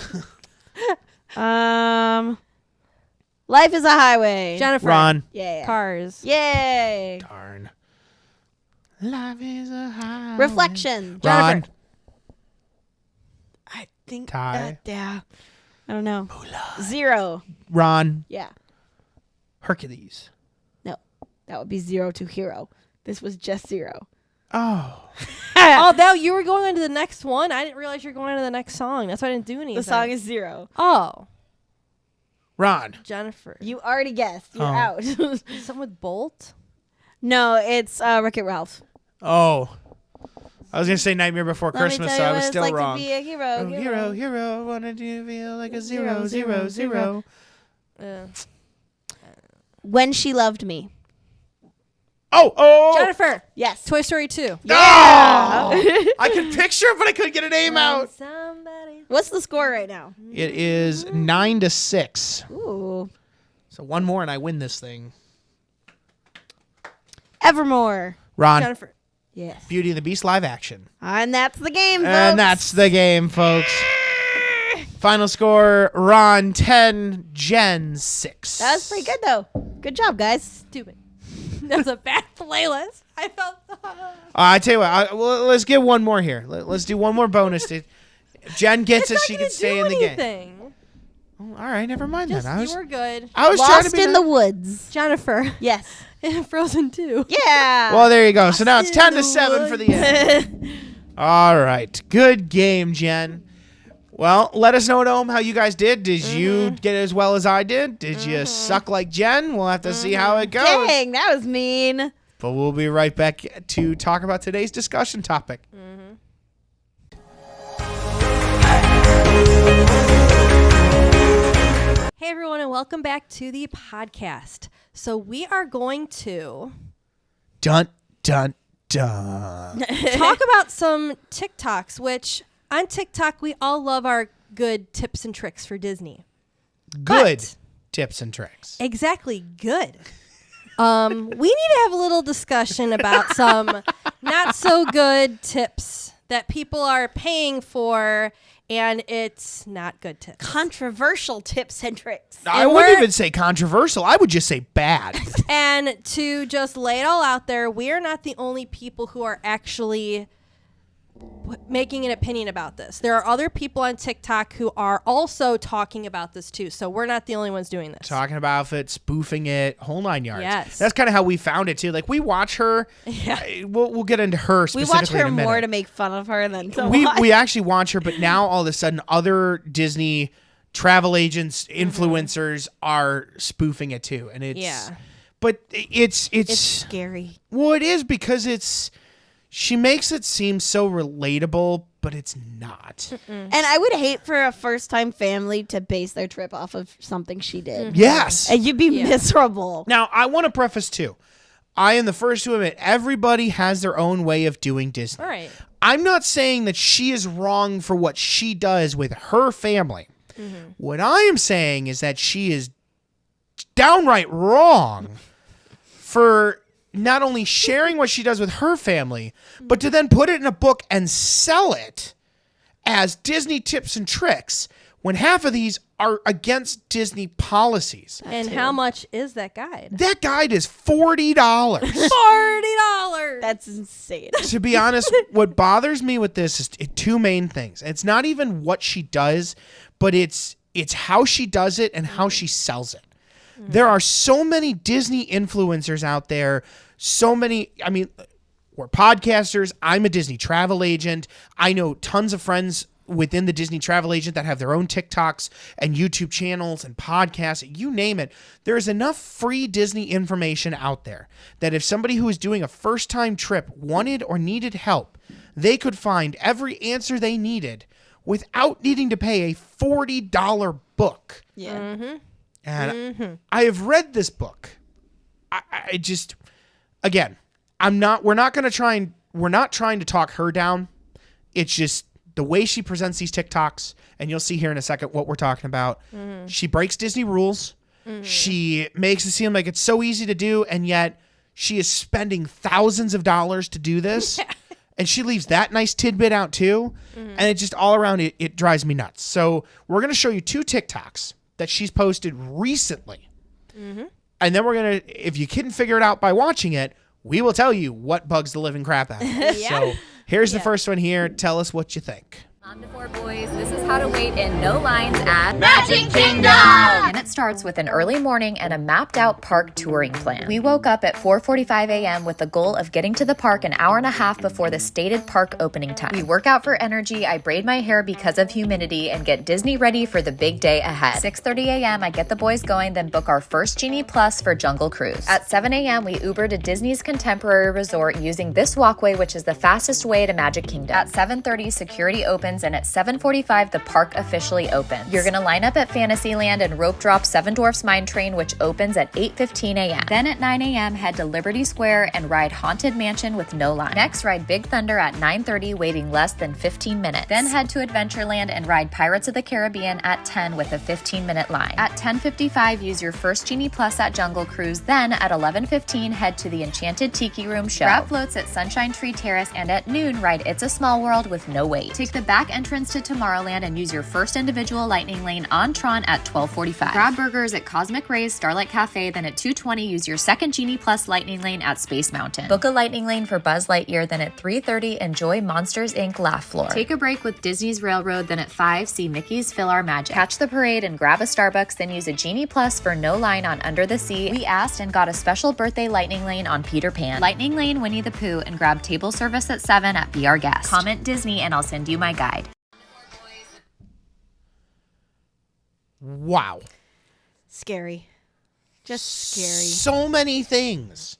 Life is a Highway. Jennifer. Ron. Yeah. Cars. Yay. Darn. Life is a highway. Reflection. Ron. Jennifer. I think. Ty. Yeah. I don't know. Zero. Ron. Yeah. Hercules. No. That would be 0 to hero. This was just 0. Oh. Oh, now you were going on to the next one? I didn't realize you were going on to the next song. That's why I didn't do anything. The song is 0. Oh. Ron. Jennifer. You already guessed. You're Oh. out. Something with Bolt? No, it's Wreck-It Ralph. Oh. I was going to say Nightmare Before Christmas, so I was still wrong. To be a hero. Oh, hero, wanna do feel like a 0. When She Loved Me. Oh. Jennifer. Yes. Toy Story 2. Yeah. I could picture it, but I couldn't get a name out. Somebody. What's the score right now? It is 9-6. Ooh. So one more and I win this thing. Evermore. Ron. Jennifer. Yes. Beauty and the Beast live action. And that's the game, folks. And that's the game, folks. Final score, Ron 10, Jen 6. That was pretty good, though. Good job, guys. Stupid. That's a bad playlist. I felt. I tell you what, let's get one more here. Let's do one more bonus. If Jen gets it, she can stay in the game. Oh, all right, never mind Just, then. you were good. I was trying to Lost be in the Woods. Jennifer. Yes. Frozen 2. Yeah. Well, there you go. So now it's Lost in 10-7 the for the end. All right. Good game, Jen. Well, let us know at home how you guys did. Did you get as well as I did? Did you suck like Jen? We'll have to see how it goes. Dang, that was mean. But we'll be right back to talk about today's discussion topic. Hey, everyone, and welcome back to the podcast. So we are going to Dun, dun, dun. talk about some TikToks, which on TikTok, we all love our good tips and tricks for Disney. Good But- tips and tricks. Exactly. Good. We need to have a little discussion about some not so good tips that people are paying for, and it's not good tips. Controversial tips and tricks. I And wouldn't we're- even say controversial. I would just say bad. And to just lay it all out there, we are not the only people who are actually making an opinion about this. There are other people on TikTok who are also talking about this too. So we're not the only ones doing this. Talking about it, spoofing it, whole 9 yards. Yes. That's kind of how we found it too. Like we watch her. Yeah. We'll get into her We specifically watch her in a minute. more to make fun of her than to we watch. we actually watch her, but now all of a sudden other Disney travel agents, influencers are spoofing it too, and it's Yeah. But it's scary. well, it is because she makes it seem so relatable, but it's not. And I would hate for a first-time family to base their trip off of something she did. Yes. And you'd be miserable. Now, I want to preface too. I am the first to admit everybody has their own way of doing Disney. All right. I'm not saying that she is wrong for what she does with her family. What I am saying is that she is downright wrong for not only sharing what she does with her family, but to then put it in a book and sell it as Disney tips and tricks when half of these are against Disney policies. And how much is that guide? That guide is $40. $40. That's insane. To be honest, what bothers me with this is two main things. It's not even what she does, but it's how she does it and how she sells it. There are so many Disney influencers out there, we're podcasters. I'm a Disney travel agent. I know tons of friends within the Disney Travel Agent that have their own TikToks and YouTube channels and podcasts, you name it. There is enough free Disney information out there that if somebody who is doing a first-time trip wanted or needed help, they could find every answer they needed without needing to pay a $40 book. Yeah. Mm-hmm. And I have read this book. I just, again, we're not trying to talk her down. It's just the way she presents these TikToks, and you'll see here in a second what we're talking about. She breaks Disney rules. She makes it seem like it's so easy to do, and yet she is spending thousands of dollars to do this. And she leaves that nice tidbit out too. And it just all around it drives me nuts. So we're going to show you 2 TikToks that she's posted recently. And then we're going to, if you couldn't figure it out by watching it, we will tell you what bugs the living crap out of you. So here's the first one here. Tell us what you think. On to 4 boys, this is how to wait in no lines at Magic Kingdom! And it starts with an early morning and a mapped out park touring plan. We woke up at 4:45 a.m. with the goal of getting to the park an hour and a half before the stated park opening time. We work out for energy, I braid my hair because of humidity, and get Disney ready for the big day ahead. 6:30 a.m. I get the boys going, then book our first Genie Plus for Jungle Cruise. At 7 a.m. we Uber to Disney's Contemporary Resort using this walkway, which is the fastest way to Magic Kingdom. At 7:30 security opens, and at 7:45 the park officially opens. You're gonna line up at Fantasyland and rope drop Seven Dwarfs Mine Train, which opens at 8:15 a.m. Then at 9 a.m. head to Liberty Square and ride Haunted Mansion with no line. Next, ride Big Thunder at 9:30, waiting less than 15 minutes. Then head to Adventureland and ride Pirates of the Caribbean at 10 with a 15-minute line. At 10:55, use your first Genie Plus at Jungle Cruise. Then at 11:15, head to the Enchanted Tiki Room show. Grab floats at Sunshine Tree Terrace, and at noon, ride It's a Small World with no wait. Take the back entrance to Tomorrowland and use your first individual lightning lane on Tron at 12:45. Grab burgers at Cosmic Rays Starlight Cafe, then at 2:20 use your second Genie Plus lightning lane at Space Mountain. Book a lightning lane for Buzz Lightyear, then at 3:30 enjoy Monsters Inc. Laugh Floor. Take a break with Disney's Railroad, then at 5 see Mickey's Fill Our Magic. Catch the parade and grab a Starbucks, then use a Genie Plus for no line on Under the Sea. We asked and got a special birthday lightning lane on Peter Pan. Lightning lane Winnie the Pooh, and grab table service at 7 at Be Our Guest. Comment Disney and I'll send you my guide. Wow. Scary. Just scary. So many things.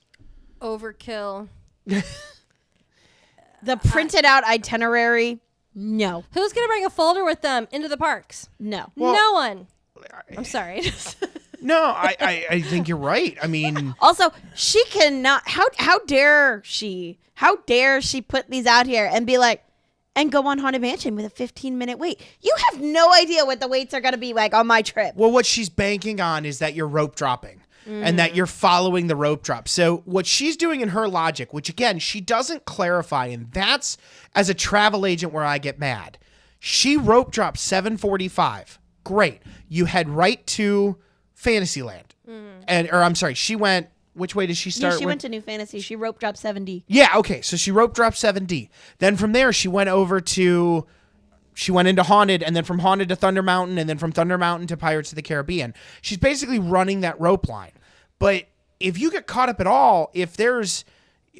Overkill. The printed out itinerary, no. Who's going to bring a folder with them into the parks? No. Well, no one. I'm sorry. No, I think you're right. I mean, also, she cannot. How dare she? How dare she put these out here and be like, and go on Haunted Mansion with a 15-minute wait? You have no idea what the waits are going to be like on my trip. well, what she's banking on is that you're rope dropping and that you're following the rope drop. So what she's doing in her logic, which again, she doesn't clarify, and that's as a travel agent where I get mad. She rope dropped 7:45. Great. You head right to Fantasyland. Or I'm sorry, she went, which way did she start? Yeah, she went to New Fantasy. She rope dropped 7D. Yeah, okay. So she rope dropped 7D. Then from there, she went into Haunted, and then from Haunted to Thunder Mountain, and then from Thunder Mountain to Pirates of the Caribbean. She's basically running that rope line. But if you get caught up at all, if there's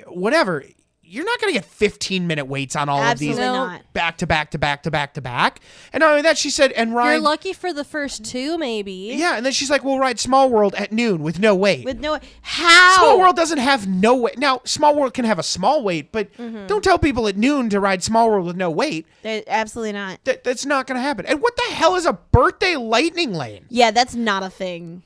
whatever, you're not going to get 15-minute waits on all Absolutely of these not. back to back to back to back to back. And not only that, she said, and ride. You're lucky for the first 2, maybe. Yeah, and then she's like, we'll ride Small World at noon with no wait. With no. How? Small World doesn't have no wait. Now, Small World can have a small wait, but don't tell people at noon to ride Small World with no wait. Absolutely not. That's not going to happen. And what the hell is a birthday lightning lane? Yeah, that's not a thing.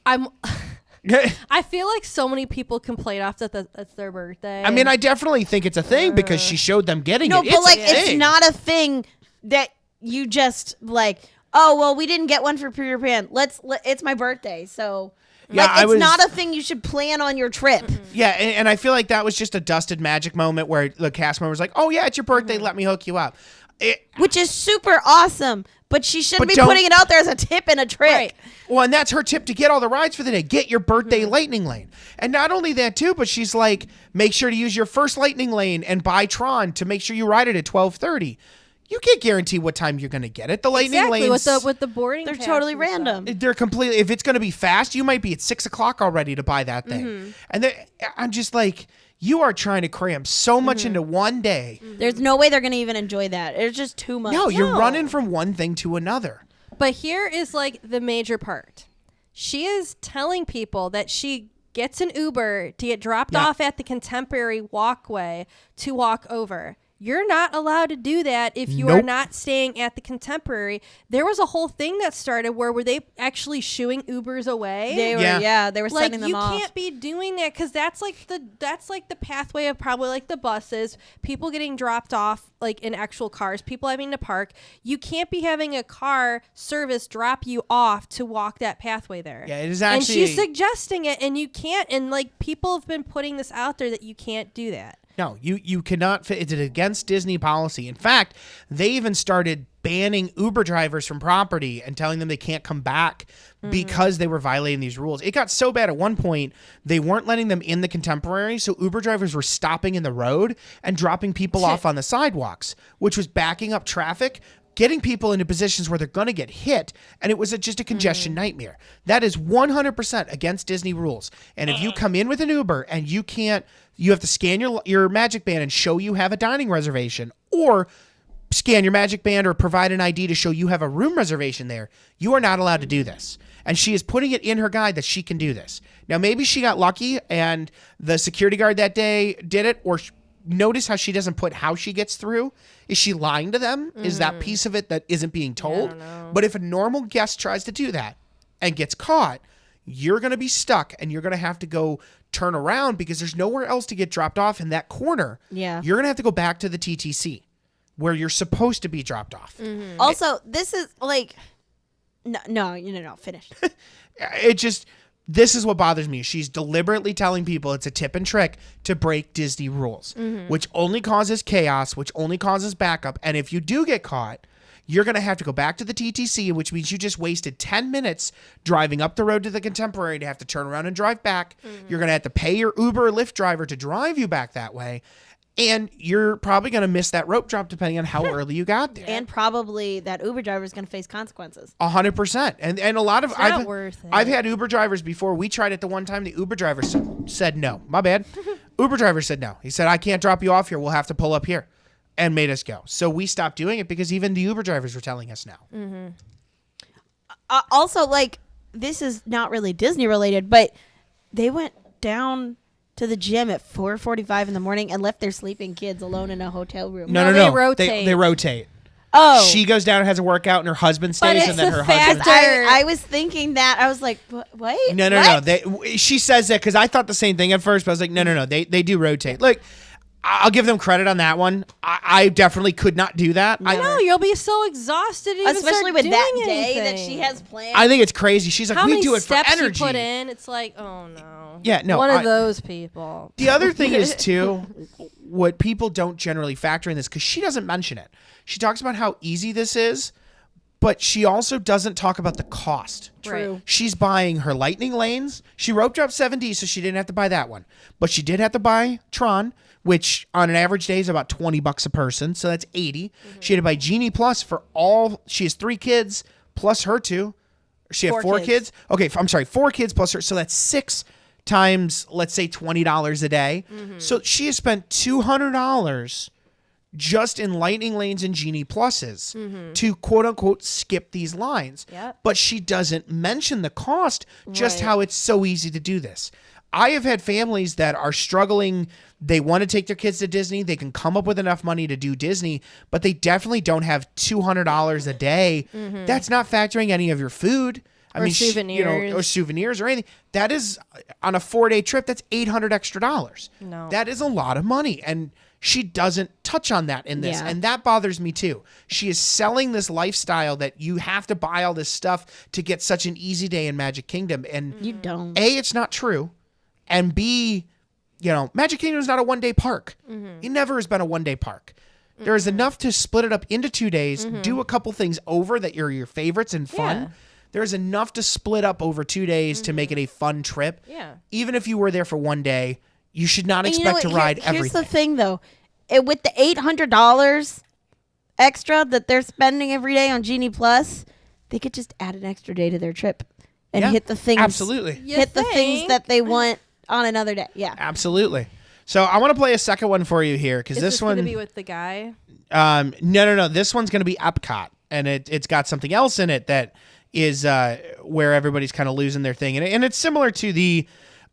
I feel like so many people complain off that's their birthday. I mean, I definitely think it's a thing because she showed them getting No, it. but like, a it's thing. not a thing that you just like. Oh well, we didn't get one for Peter Pan. It's my birthday, so. Yeah, like, it's not a thing you should plan on your trip. Yeah, and I feel like that was just a dusted magic moment where the cast member was like, "Oh yeah, it's your birthday. Let me hook you up," Which is super awesome. But she shouldn't But be putting it out there as a tip and a trick. Right. Well, and that's her tip to get all the rides for the day. Get your birthday lightning lane. And not only that, too, but she's like, make sure to use your first lightning lane and buy Tron to make sure you ride it at 12:30. You can't guarantee what time you're going to get it. The lightning lanes, with the boarding. They're pass totally and random. they're completely, if it's going to be fast, you might be at 6 o'clock already to buy that thing. And I'm just like, You are trying to cram so much into one day. There's no way they're going to even enjoy that. It's just too much. No, you're running from one thing to another. But here is like the major part. She is telling people that she gets an Uber to get dropped off at the Contemporary walkway to walk over. You're not allowed to do that if you are not staying at the Contemporary. There was a whole thing that started where were they actually shooing Ubers away? They were, they were like, sending them off. You can't be doing that because that's like the pathway of probably like the buses, people getting dropped off like in actual cars, people having to park. You can't be having a car service drop you off to walk that pathway there. Yeah, it is actually. And she's suggesting it, and you can't. And like people have been putting this out there that you can't do that. No, you cannot fit. It's against Disney policy. In fact, they even started banning Uber drivers from property and telling them they can't come back because they were violating these rules. It got so bad at one point, they weren't letting them in the Contemporary, so Uber drivers were stopping in the road and dropping people off on the sidewalks, which was backing up traffic, getting people into positions where they're going to get hit, and it was just a congestion nightmare. That is 100% against Disney rules. And if you come in with an Uber and you have to scan your Magic Band and show you have a dining reservation, or scan your Magic Band or provide an ID to show you have a room reservation there, you are not allowed to do this. And she is putting it in her guide that she can do this. Now, maybe she got lucky and the security guard that day did it, or notice how she doesn't put how she gets through. Is she lying to them? Is that piece of it that isn't being told? But if a normal guest tries to do that and gets caught, you're going to be stuck and you're going to have to go turn around because there's nowhere else to get dropped off in that corner. Yeah. You're going to have to go back to the TTC where you're supposed to be dropped off. Also, this is like, no, finish. This is what bothers me. She's deliberately telling people it's a tip and trick to break Disney rules, which only causes chaos, which only causes backup. And if you do get caught, you're going to have to go back to the TTC, which means you just wasted 10 minutes driving up the road to the Contemporary to have to turn around and drive back. You're going to have to pay your Uber or Lyft driver to drive you back that way. And you're probably going to miss that rope drop depending on how early you got there. And probably that Uber driver is going to face consequences. 100%. And a lot of worth it. I've had Uber drivers before. We tried it the one time. The Uber driver said no. My bad. Uber driver said no. He said, I can't drop you off here. We'll have to pull up here. And made us go. So we stopped doing it because even the Uber drivers were telling us no. Also, like, this is not really Disney related, but they went down to the gym at 4:45 in the morning and left their sleeping kids alone in a hotel room. No. They rotate. They rotate. Oh. She goes down and has a workout, and her husband stays, and then her husband. I was thinking that. I was like, what? No. She says that because I thought the same thing at first, but I was like, no. They do rotate. Look, I'll give them credit on that one. I definitely could not do that. I know you'll be so exhausted, especially with that day anything. that she has planned. I think it's crazy. She's like, How we many do it for steps energy. you put in? It's like, oh no. Yeah, no. One of those people. The other thing is too, what people don't generally factor in this because she doesn't mention it. She talks about how easy this is, but she also doesn't talk about the cost. True. She's buying her lightning lanes. She rope dropped 7D, so she didn't have to buy that one. But she did have to buy Tron, which on an average day is about $20 a person. So that's $80. She had to buy Genie Plus for she has 3 kids plus her 2. She had 4 kids. Okay, I'm sorry, 4 kids plus her. So that's 6 times, let's say $20 a day. So she has spent $200 just in lightning lanes and Genie Pluses to quote unquote skip these lines. Yep. But she doesn't mention the cost, just how it's so easy to do this. I have had families that are struggling. They want to take their kids to Disney. They can come up with enough money to do Disney, but they definitely don't have $200 a day. That's not factoring any of your food. Souvenirs. Or souvenirs or anything. That is on a 4-day trip. That's $800 extra. No, that is a lot of money, and she doesn't touch on that in this, Yeah. and that bothers me too. She is selling this lifestyle that you have to buy all this stuff to get such an easy day in Magic Kingdom, and You don't. A, it's not true, and B, Magic Kingdom is not a one-day park. It never has been a one-day park. There is enough to split it up into 2 days, do a couple things over that are your favorites and fun. Yeah. There's enough to split up over 2 days to make it a fun trip. Yeah. Even if you were there for 1 day, you should not expect to ride everything. Here's the thing, though. With the $800 extra that they're spending every day on Genie Plus, they could just add an extra day to their trip and hit the things. Absolutely. Hit the things that they want on another day. Yeah. Absolutely. So I want to play a second one for you here because this one going to be with the guy. No. This one's going to be Epcot, and it's got something else in it that is where everybody's kind of losing their thing, and it's similar to the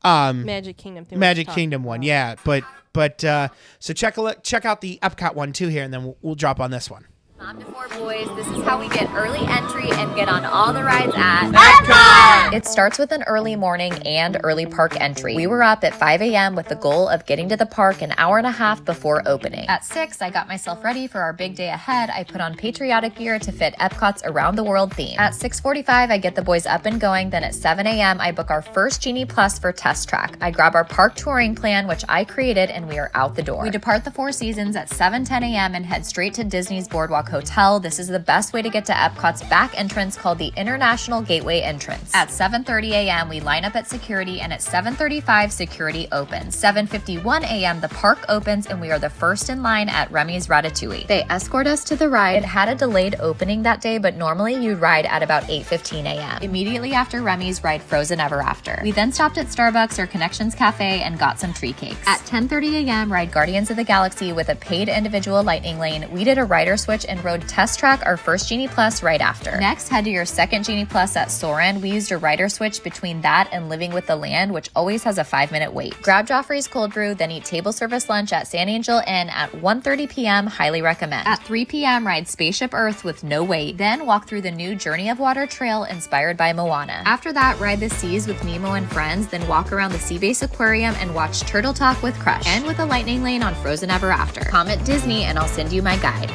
Magic Kingdom thing. Magic Kingdom one, yeah. But so check out the Epcot one too here, and then we'll drop on this one. Mom to Four Boys, this is how we get early entry and get on all the rides at Epcot! It starts with an early morning and early park entry. We were up at 5 a.m. with the goal of getting to the park an hour and a half before opening. At 6, I got myself ready for our big day ahead. I put on patriotic gear to fit Epcot's Around the World theme. At 6:45, I get the boys up and going. Then at 7 a.m., I book our first Genie Plus for Test Track. I grab our park touring plan, which I created, and we are out the door. We depart the Four Seasons at 7:10 a.m. and head straight to Disney's Boardwalk Hotel. This is the best way to get to Epcot's back entrance called the International Gateway Entrance. At 7:30 a.m., we line up at security, and at 7:35, security opens. 7:51 a.m., the park opens, and we are the first in line at Remy's Ratatouille. They escort us to the ride. It had a delayed opening that day, but normally you'd ride at about 8:15 a.m. Immediately after Remy's, ride Frozen Ever After. We then stopped at Starbucks or Connections Cafe and got some tree cakes. At 10:30 a.m., ride Guardians of the Galaxy with a paid individual lightning lane. We did a rider switch and rode Test Track, our first Genie Plus, right after. Next, head to your second Genie Plus at Soarin'. We used a rider switch between that and Living with the Land, which always has a 5-minute wait. Grab Joffrey's cold brew, then eat table service lunch at San Angel Inn at 1:30 p.m. Highly recommend. At 3 p.m., ride Spaceship Earth with no wait. Then walk through the new Journey of Water trail inspired by Moana. After that, ride the seas with Nemo and friends, then walk around the Sea Base Aquarium and watch Turtle Talk with Crush. And with a lightning lane on Frozen Ever After. Comment Disney and I'll send you my guide.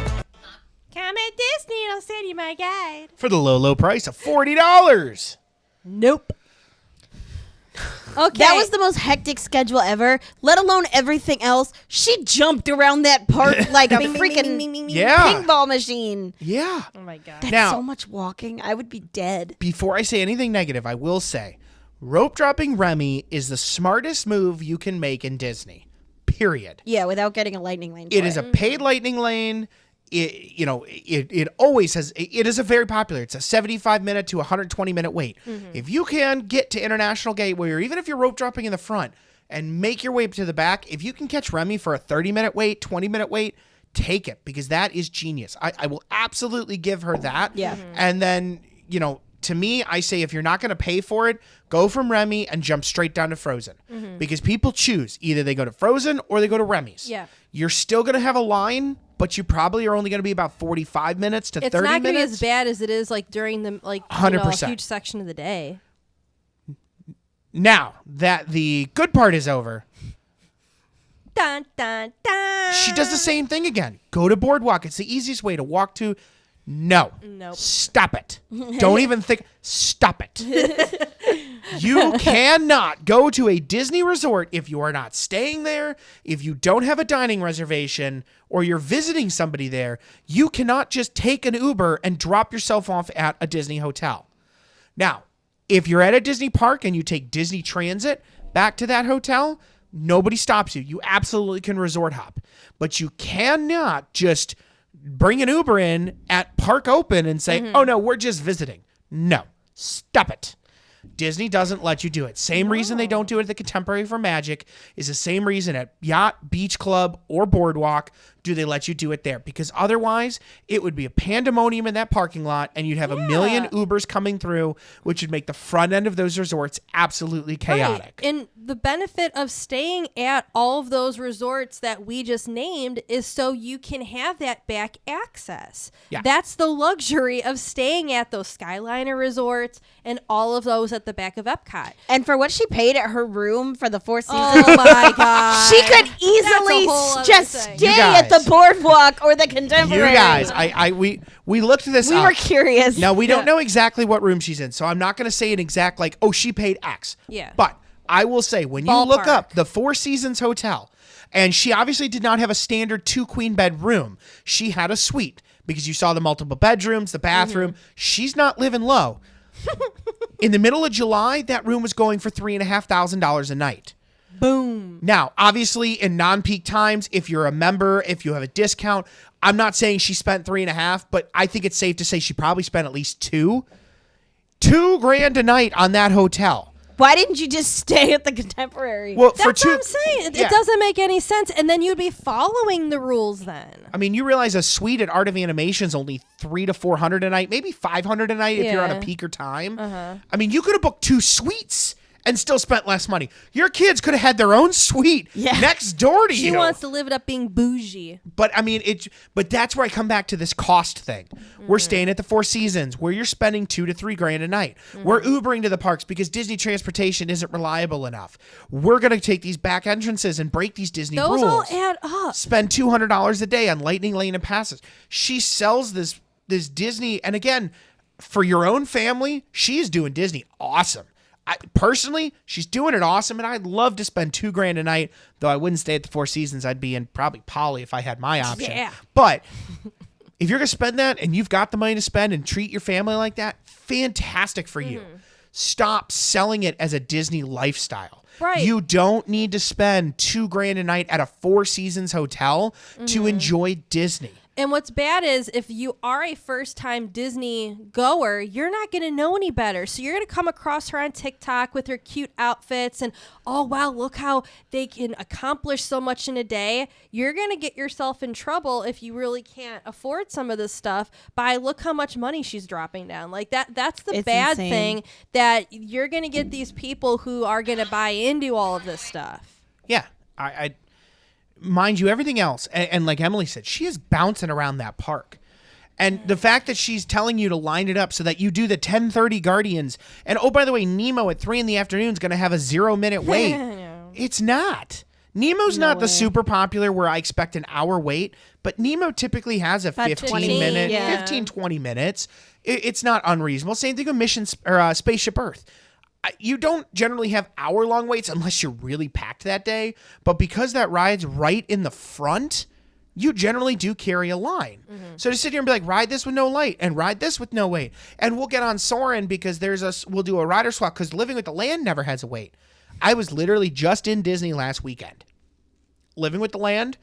Comment Disney and I'll send you my guide. For the low price of $40. Nope. Okay. That was the most hectic schedule ever, let alone everything else. She jumped around that park like a freaking pinball machine. Yeah. Oh my God. That's Now, so much walking. I would be dead. Before I say anything negative, I will say rope dropping Remy is the smartest move you can make in Disney. Period. Yeah, without getting a lightning lane. It is a paid lightning lane. It always has. It is a very popular. It's a 75-minute to 120-minute wait. If you can get to International Gateway, or even if you're rope dropping in the front and make your way to the back, if you can catch Remy for a 30-minute wait, 20-minute wait, take it, because that is genius. I will absolutely give her that. Yeah. And then, to me, I say if you're not going to pay for it, go from Remy and jump straight down to Frozen. Because people choose. Either they go to Frozen or they go to Remy's. Yeah. You're still going to have a line, but you probably are only going to be about 45 minutes to 30 minutes. It's not going to be as bad as it is like during the 100%. A huge section of the day. Now that the good part is over, dun, dun, dun. She does the same thing again. Go to Boardwalk. It's the easiest way to walk to. No. Nope. Stop it. Don't even think. Stop it. You cannot go to a Disney resort if you are not staying there, if you don't have a dining reservation, or you're visiting somebody there. You cannot just take an Uber and drop yourself off at a Disney hotel. Now, if you're at a Disney park and you take Disney Transit back to that hotel, nobody stops you. You absolutely can resort hop. But you cannot just bring an Uber in at park open and say, oh, no, we're just visiting. No, stop it. Disney doesn't let you do it. Same reason they don't do it at the Contemporary for Magic is the same reason at Yacht, Beach Club, or Boardwalk do they let you do it there. Because otherwise, it would be a pandemonium in that parking lot, and you'd have a million Ubers coming through, which would make the front end of those resorts absolutely chaotic. Right. And the benefit of staying at all of those resorts that we just named is so you can have that back access. Yeah. That's the luxury of staying at those Skyliner resorts and all of those at the back of Epcot. And for what she paid at her room for the Four Seasons, Oh my God. she could easily just stay at the Boardwalk or the Contemporary. You guys, we looked this up. We were curious. Now, we don't know exactly what room she's in, so I'm not going to say an exact, she paid X. Yeah. But I will say, when you look up the Four Seasons Hotel, and she obviously did not have a standard 2-queen bed room. She had a suite, because you saw the multiple bedrooms, the bathroom. She's not living low. In the middle of July, that room was going for $3,500 a night. Boom. Now, obviously, in non-peak times, if you're a member, if you have a discount, I'm not saying she spent $3,500, but I think it's safe to say she probably spent at least $2,000 a night on that hotel. Why didn't you just stay at the Contemporary? Well, That's what I'm saying. It doesn't make any sense. And then you'd be following the rules then. I mean, you realize a suite at Art of Animation is only $300 to $400 a night, maybe $500 a night if you're on a peaker time. I mean, you could have booked 2 suites and still spent less money. Your kids could have had their own suite next door to you. She wants to live it up being bougie. But I mean, but that's where I come back to this cost thing. We're staying at the Four Seasons where you're spending $2,000 to $3,000 a night. We're Ubering to the parks because Disney transportation isn't reliable enough. We're going to take these back entrances and break these Disney rules. Those all add up. Spend $200 a day on Lightning Lane and passes. She sells this Disney, and again, for your own family, she's doing Disney awesome. Personally, she's doing it awesome, and I'd love to spend $2,000 a night, though I wouldn't stay at the Four Seasons. I'd be in probably Poly if I had my option. Yeah. But if you're going to spend that and you've got the money to spend and treat your family like that, fantastic for you. Stop selling it as a Disney lifestyle. Right. You don't need to spend $2,000 a night at a Four Seasons hotel to enjoy Disney. And what's bad is if you are a first-time Disney goer, you're not going to know any better. So you're going to come across her on TikTok with her cute outfits and, oh, wow, look how they can accomplish so much in a day. You're going to get yourself in trouble if you really can't afford some of this stuff by look how much money she's dropping down. Like that's the bad insane. thing, that you're going to get these people who are going to buy into all of this stuff. Yeah, I mind you, everything else, and like Emily said, she is bouncing around that park. And the fact that she's telling you to line it up so that you do the 10:30 Guardians, and oh, by the way, Nemo at 3 PM is going to have a 0-minute wait. It's not. Nemo's not the super popular where I expect an hour wait, but Nemo typically has a 15-minute, 15-20 minutes. It's not unreasonable. Same thing with Spaceship Earth. You don't generally have hour-long waits unless you're really packed that day. But because that ride's right in the front, you generally do carry a line. So to sit here and be like, ride this with no light and ride this with no wait. And we'll get on Soarin' because we'll do a rider swap because Living with the Land never has a wait. I was literally just in Disney last weekend. Living with the Land,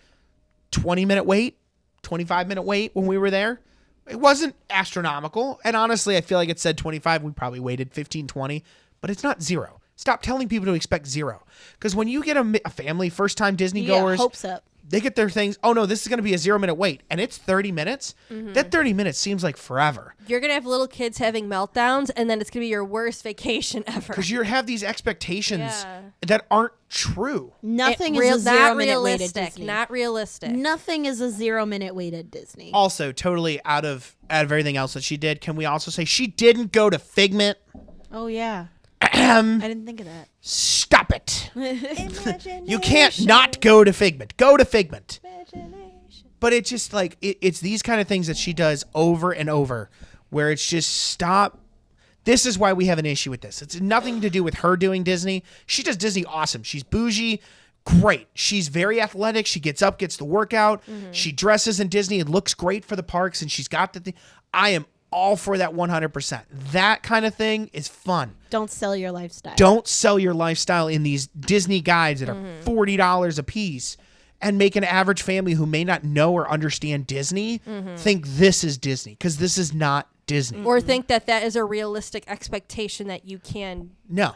20-minute wait, 25-minute wait when we were there. It wasn't astronomical. And honestly, I feel like it said 25. We probably waited 15, 20. But it's not 0. Stop telling people to expect 0. Because when you get a family, first-time Disney goers, hopes up. They get their things, oh, no, this is going to be a 0-minute wait. And it's 30 minutes. That 30 minutes seems like forever. You're going to have little kids having meltdowns, and then it's going to be your worst vacation ever. Because you have these expectations that aren't true. Nothing is a 0-minute wait at Disney. Not realistic. Nothing is a 0-minute wait at Disney. Also, totally out of everything else that she did, can we also say she didn't go to Figment? Oh, yeah. I didn't think of that. Stop it. You can't not go to Figment. Go to Figment. But it's just like, it's these kind of things that she does over and over where it's just stop. This is why we have an issue with this. It's nothing to do with her doing Disney. She does Disney awesome. She's bougie. Great. She's very athletic. She gets up, gets the workout. She dresses in Disney. It looks great for the parks. And she's got the thing. I am all for that 100%. That kind of thing is fun. Don't sell your lifestyle. Don't sell your lifestyle in these Disney guides that are $40 a piece and make an average family who may not know or understand Disney think this is Disney, because this is not Disney. Or think that is a realistic expectation that you can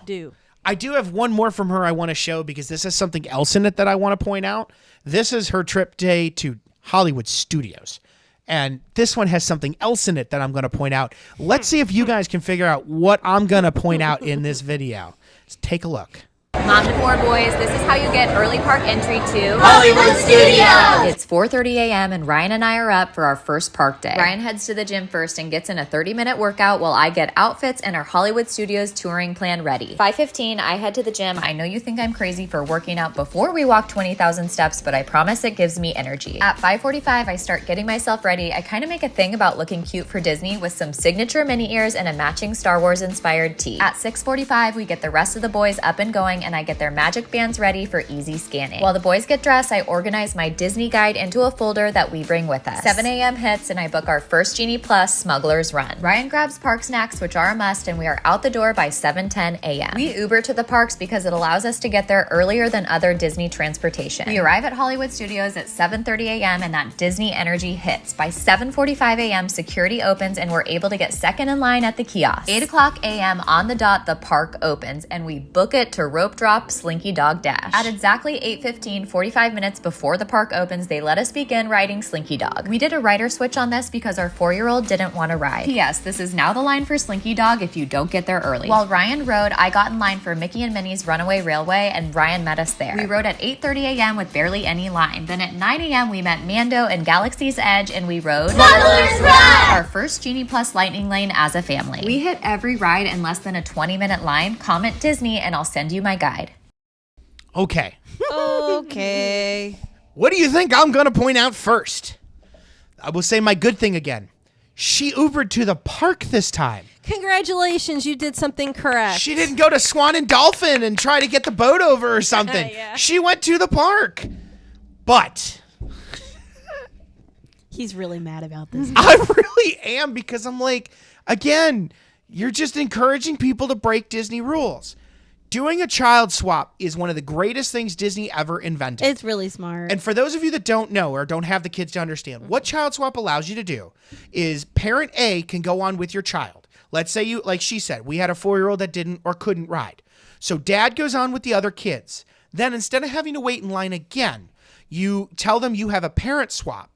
do. I do have one more from her I want to show because this has something else in it that I want to point out. This is her trip day to Hollywood Studios. And this one has something else in it that I'm going to point out. Let's see if you guys can figure out what I'm going to point out in this video. Let's take a look. Mom to 4 boys, this is how you get early park entry to Hollywood Studios! It's 4:30 a.m. and Ryan and I are up for our first park day. Ryan heads to the gym first and gets in a 30-minute workout while I get outfits and our Hollywood Studios touring plan ready. 5:15, I head to the gym. I know you think I'm crazy for working out before we walk 20,000 steps, but I promise it gives me energy. At 5:45, I start getting myself ready. I kind of make a thing about looking cute for Disney with some signature mini ears and a matching Star Wars inspired tee. At 6:45, we get the rest of the boys up and going and I get their magic bands ready for easy scanning. While the boys get dressed, I organize my Disney guide into a folder that we bring with us. 7 a.m. hits and I book our first Genie Plus Smuggler's Run. Ryan grabs park snacks, which are a must, and we are out the door by 7:10 a.m. We Uber to the parks because it allows us to get there earlier than other Disney transportation. We arrive at Hollywood Studios at 7:30 a.m. and that Disney energy hits. By 7:45 a.m., security opens and we're able to get second in line at the kiosk. 8 o'clock a.m. on the dot, the park opens and we book it to rope drop Slinky Dog Dash. At exactly 8:15, 45 minutes before the park opens, they let us begin riding Slinky Dog. We did a rider switch on this because our 4-year-old didn't want to ride. P.S. This is now the line for Slinky Dog if you don't get there early. While Ryan rode, I got in line for Mickey and Minnie's Runaway Railway and Ryan met us there. We rode at 8:30 a.m. with barely any line. Then at 9 a.m. we met Mando and Galaxy's Edge and we rode Smuggler's Run! Our first Genie Plus Lightning Lane as a family. We hit every ride in less than a 20-minute line. Comment Disney and I'll send you my guide. Okay. Okay. What do you think I'm going to point out first? I will say my good thing again. She Ubered to the park this time. Congratulations, you did something correct. She didn't go to Swan and Dolphin and try to get the boat over or something. Yeah. She went to the park. But He's really mad about this. I really am, because I'm like, again, you're just encouraging people to break Disney rules. Doing a child swap is one of the greatest things Disney ever invented. It's really smart. And for those of you that don't know or don't have the kids to understand, what child swap allows you to do is parent A can go on with your child. Let's say you, like she said, we had a 4-year-old that didn't or couldn't ride. So dad goes on with the other kids. Then instead of having to wait in line again, you tell them you have a parent swap.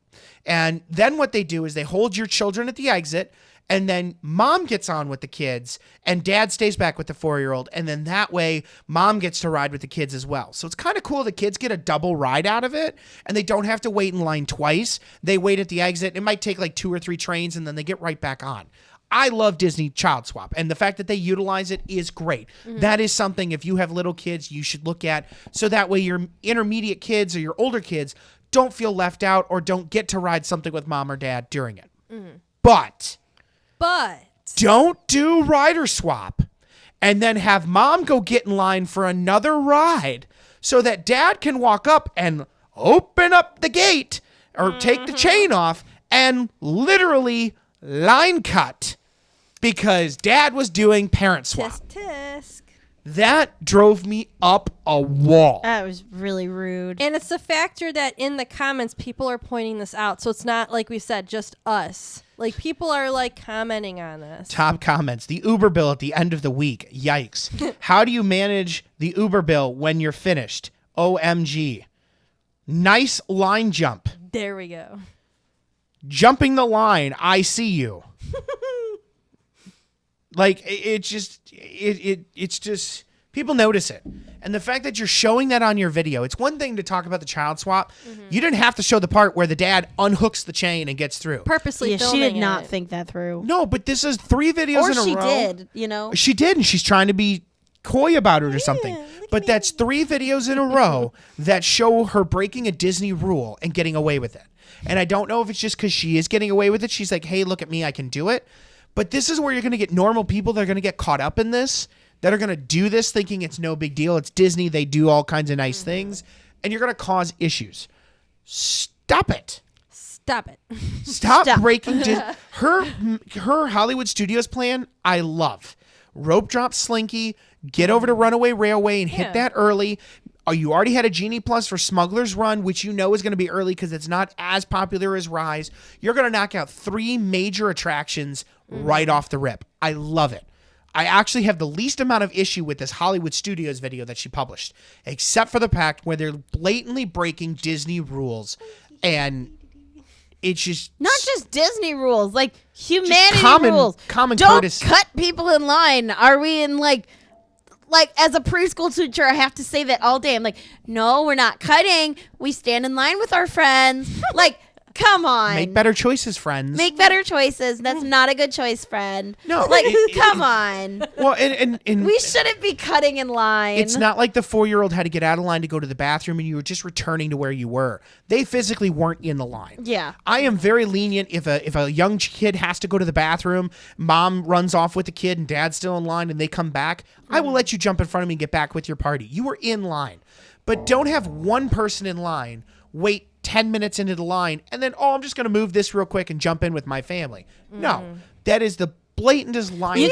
And then what they do is they hold your children at the exit, and then mom gets on with the kids and dad stays back with the 4-year-old. And then that way mom gets to ride with the kids as well. So it's kind of cool. The kids get a double ride out of it and they don't have to wait in line twice. They wait at the exit. It might take like 2 or 3 trains and then they get right back on. I love Disney Child Swap, and the fact that they utilize it is great. Mm-hmm. That is something, if you have little kids, you should look at, so that way your intermediate kids or your older kids don't feel left out or don't get to ride something with mom or dad during it. Mm-hmm. But don't do rider swap and then have mom go get in line for another ride so that dad can walk up and open up the gate or take the chain off and literally line cut because dad was doing parent swap. Tisk. That drove me up a wall. That was really rude. And it's the factor that in the comments, people are pointing this out. So it's not, like we said, just us. Like, people are, like, commenting on this. Top comments. The Uber bill at the end of the week. Yikes. How do you manage the Uber bill when you're finished? OMG. Nice line jump. There we go. Jumping the line. I see you. Like, it's just people notice it. And the fact that you're showing that on your video, it's one thing to talk about the child swap. Mm-hmm. You didn't have to show the part where the dad unhooks the chain and gets through. Purposely she did not think that through. No, but this is 3 videos in a row. Or she did, you know. She did, and she's trying to be coy about it or something. But that's 3 videos in a row that show her breaking a Disney rule and getting away with it. And I don't know if it's just because she is getting away with it. She's like, hey, look at me, I can do it. But this is where you're going to get normal people that are going to get caught up in this, that are going to do this thinking it's no big deal. It's Disney. They do all kinds of nice things. And you're going to cause Stop it. Stop it. Stop breaking her Hollywood Studios plan. I love. Rope drop Slinky, get over to Runaway Railway and hit that early. You already had a Genie Plus for Smuggler's Run, which you know is going to be early because it's not as popular as Rise. You're going to knock out 3 major attractions right off the rip. I love it. I actually have the least amount of issue with this Hollywood Studios video that she published, except for the fact where they're blatantly breaking Disney rules. And it's just... Not just Disney rules, like humanity rules. Common Don't courtesy. cut people in line. Are we in like as a preschool teacher, I have to say that all day. I'm like, no, we're not cutting. We stand in line with our friends. Like, Come on. Make better choices, friends. Make better choices. That's not a good choice, friend. No. Like, come on. Well, and We shouldn't be cutting in line. it's not like the 4-year-old had to get out of line to go to the bathroom and you were just returning to where you were. They physically weren't in the line. Yeah. I am very lenient if a young kid has to go to the bathroom, mom runs off with the kid and dad's still in line and they come back, I will let you jump in front of me and get back with your party. You were in line. But don't have one person in line wait 10 minutes into the line and then, I'm just going to move this real quick and jump in with my family. No, that is the blatantest line. You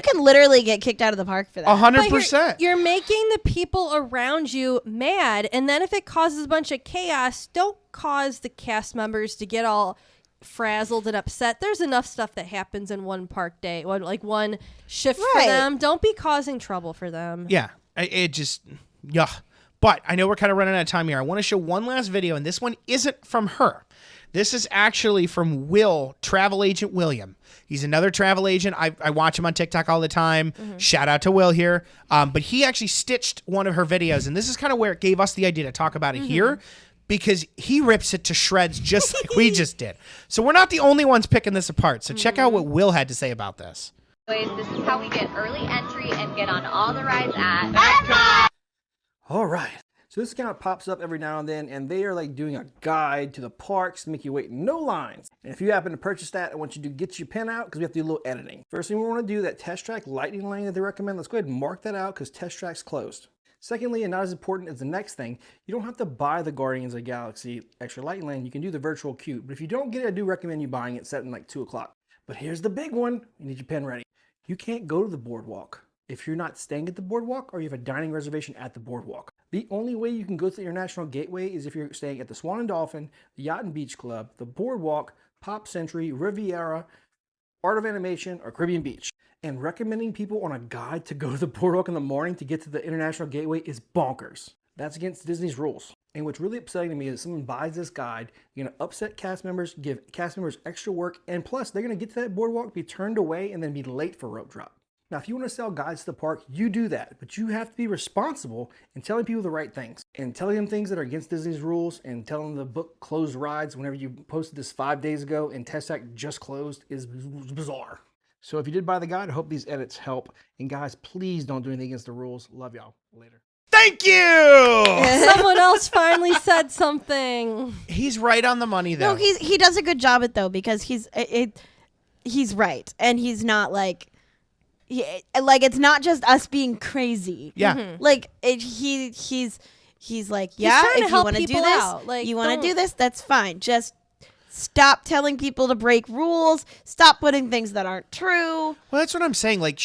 can literally get kicked out of the park for that. 100%. You're making the people around you mad, and then if it causes a bunch of chaos, don't cause the cast members to get all frazzled and upset. There's enough stuff that happens in one park day, one shift for them. Don't be causing trouble for them. Yeah, it just, yeah. But I know we're kind of running out of time here. I want to show one last video, and this one isn't from her. This is actually from Will, Travel Agent William. He's another travel agent. I watch him on TikTok all the time. Shout out to Will here. But he actually stitched one of her videos, and this is kind of where it gave us the idea to talk about it here, because he rips it to shreds just like we just did. So we're not the only ones picking this apart. So check out what Will had to say about this. This is how we get early entry and get on all the rides at Epcot. All right. So this account pops up every now and then, and they are like doing a guide to the parks to make you wait no lines. And if you happen to purchase that, I want you to get your pen out because we have to do a little editing. First thing we want to do, that Test Track Lightning Lane that they recommend, let's go ahead and mark that out because Test Track's closed. Secondly, and not as important as the next thing, you don't have to buy the Guardians of the Galaxy Extra Lightning Lane. You can do the virtual queue. But if you don't get it, I do recommend you buying it set in like 2 o'clock. But here's the big one. You need your pen ready. You can't go to the boardwalk if you're not staying at the boardwalk or you have a dining reservation at the boardwalk. The only way you can go to the International Gateway is if you're staying at the Swan and Dolphin, the Yacht and Beach Club, the Boardwalk, Pop Century, Riviera, Art of Animation, or Caribbean Beach. And recommending people on a guide to go to the boardwalk in the morning to get to the International Gateway is bonkers. That's against Disney's rules. And what's really upsetting to me is someone buys this guide, you're going to upset cast members, give cast members extra work, and plus they're going to get to that boardwalk, be turned away, and then be late for rope drop. Now, if you want to sell guides to the park, you do that, but you have to be responsible in telling people the right things and telling them things that are against Disney's rules and telling them the book closed rides whenever you posted this 5 days ago and Test Track just closed is bizarre. So if you did buy the guide, I hope these edits help. And guys, please don't do anything against the rules. Love y'all. Later. Thank you! Someone else finally said something. He's right on the money, though. No, he does a good job at though, because he's right, and he's not like it's not just us being crazy. Yeah. Like he's like, yeah, if you want to do this, you want to do this, that's fine. Just stop telling people to break rules. Stop putting things that aren't true. Well, that's what I'm saying. Like,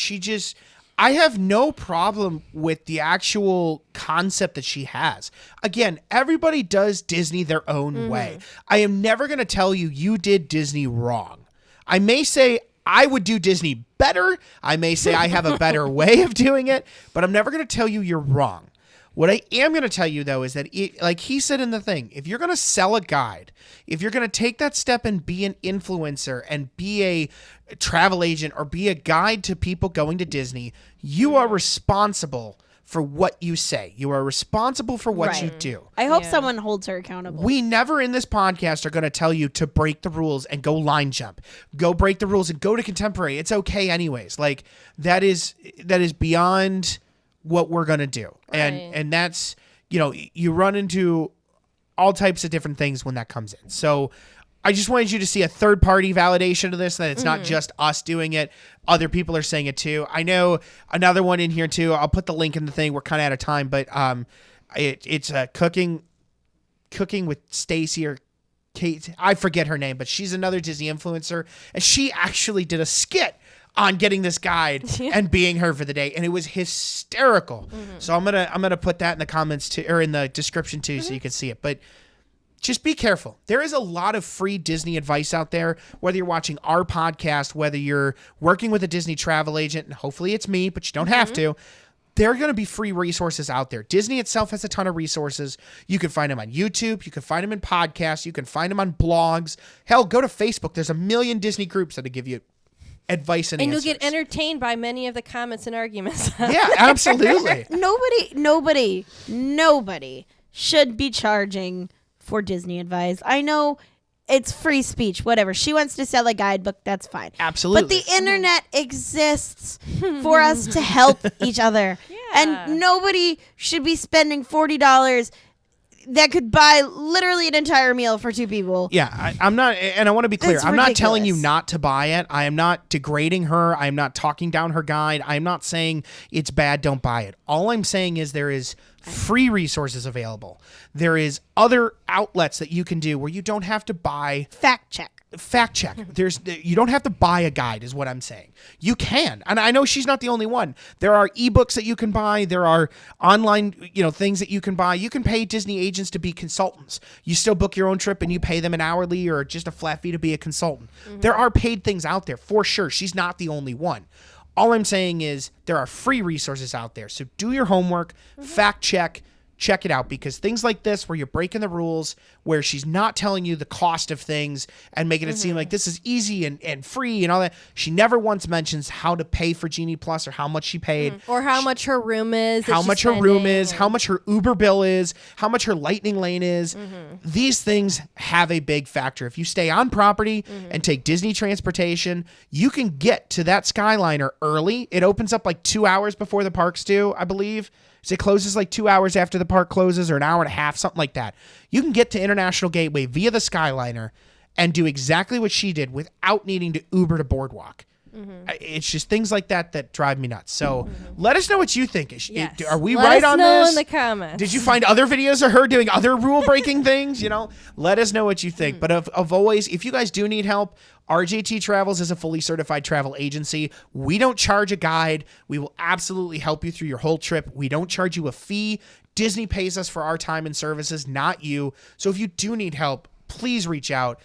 I have no problem with the actual concept that she has. Again, everybody does Disney their own way. I am never going to tell you did Disney wrong. I may say I would do Disney better. I may say I have a better way of doing it, but I'm never going to tell you you're wrong. What I am going to tell you, though, is that, like he said in the thing, if you're going to sell a guide, if you're going to take that step and be an influencer and be a travel agent or be a guide to people going to Disney, you are responsible for what you say. You are responsible for what you do. I hope someone holds her accountable. We never in this podcast are going to tell you to break the rules and go line jump. Go break the rules and go to contemporary. It's okay anyways. Like, that is beyond what we're going to do. And that's, you run into all types of different things when that comes in. So I just wanted you to see a third party validation of this, that it's not just us doing it. Other people are saying it too. I know another one in here too. I'll put the link in the thing. We're kind of out of time, but it's cooking with Stacy or Kate. I forget her name, but she's another Disney influencer. And she actually did a skit on getting this guide and being her for the day, and it was hysterical. So I'm gonna put that in the comments too, or in the description too, so you can see it. But just be careful. There is a lot of free Disney advice out there, whether you're watching our podcast, whether you're working with a Disney travel agent, and hopefully it's me, but you don't have to. There are going to be free resources out there. Disney itself has a ton of resources. You can find them on YouTube. You can find them in podcasts. You can find them on blogs. Hell, go to Facebook. There's a million Disney groups that'll give you advice and answers. You'll get entertained by many of the comments and arguments. Yeah, absolutely. Nobody should be charging for Disney advice. I know it's free speech, whatever. She wants to sell a guidebook, that's fine. Absolutely. But the internet exists for us to help each other. Yeah. And nobody should be spending $40 that could buy literally an entire meal for 2 people. Yeah, I'm not, and I want to be clear. That's I'm not telling you ridiculous. not to buy it. I am not degrading her. I am not talking down her guide. I am not saying it's bad, don't buy it. All I'm saying is there is free resources available. There is other outlets that you can do where you don't have to buy. Fact check. You don't have to buy a guide is what I'm saying. You can. And I know she's not the only one. There are ebooks that you can buy. There are online, things that you can buy. You can pay Disney agents to be consultants. You still book your own trip and you pay them an hourly or just a flat fee to be a consultant. Mm-hmm. There are paid things out there for sure. She's not the only one. All I'm saying is there are free resources out there. So do your homework, fact check it out, because things like this where you're breaking the rules, where she's not telling you the cost of things and making it seem like this is easy and free and all that. She never once mentions how to pay for Genie Plus or how much she paid. Or how much her room is. How much her room is, how much her Uber bill is, how much her Lightning Lane is. These things have a big factor. If you stay on property and take Disney transportation, you can get to that Skyliner early. It opens up like 2 hours before the parks do, I believe. So it closes like 2 hours after the park closes, or an hour and a half, something like that. You can get to International Gateway via the Skyliner and do exactly what she did without needing to Uber to Boardwalk. It's just things like that drive me nuts. So let us know what you think. Yes. Are we Let right us on know this? in the comments. Did you find other videos of her doing other rule breaking things? Let us know what you think. But of always, if you guys do need help, RJT Travels is a fully certified travel agency. We don't charge a guide. We will absolutely help you through your whole trip. We don't charge you a fee. Disney pays us for our time and services, not you. So if you do need help, please reach out.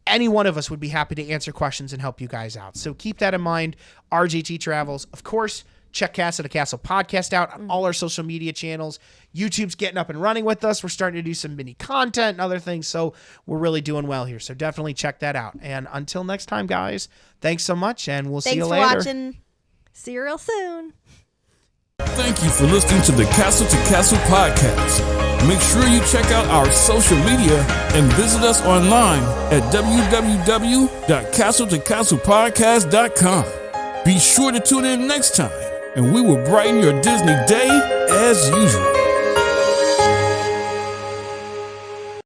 Any one of us would be happy to answer questions and help you guys out. So keep that in mind. RJT Travels. Of course, check Castle to Castle podcast out on all our social media channels. YouTube's getting up and running with us. We're starting to do some mini content and other things. So we're really doing well here. So definitely check that out. And until next time, guys, thanks so much. And we'll see you later. Thanks for watching. See you real soon. Thank you for listening to the Castle to Castle podcast. Make sure you check out our social media and visit us online at www.castletocastlepodcast.com. Be sure to tune in next time, and we will brighten your Disney day as usual.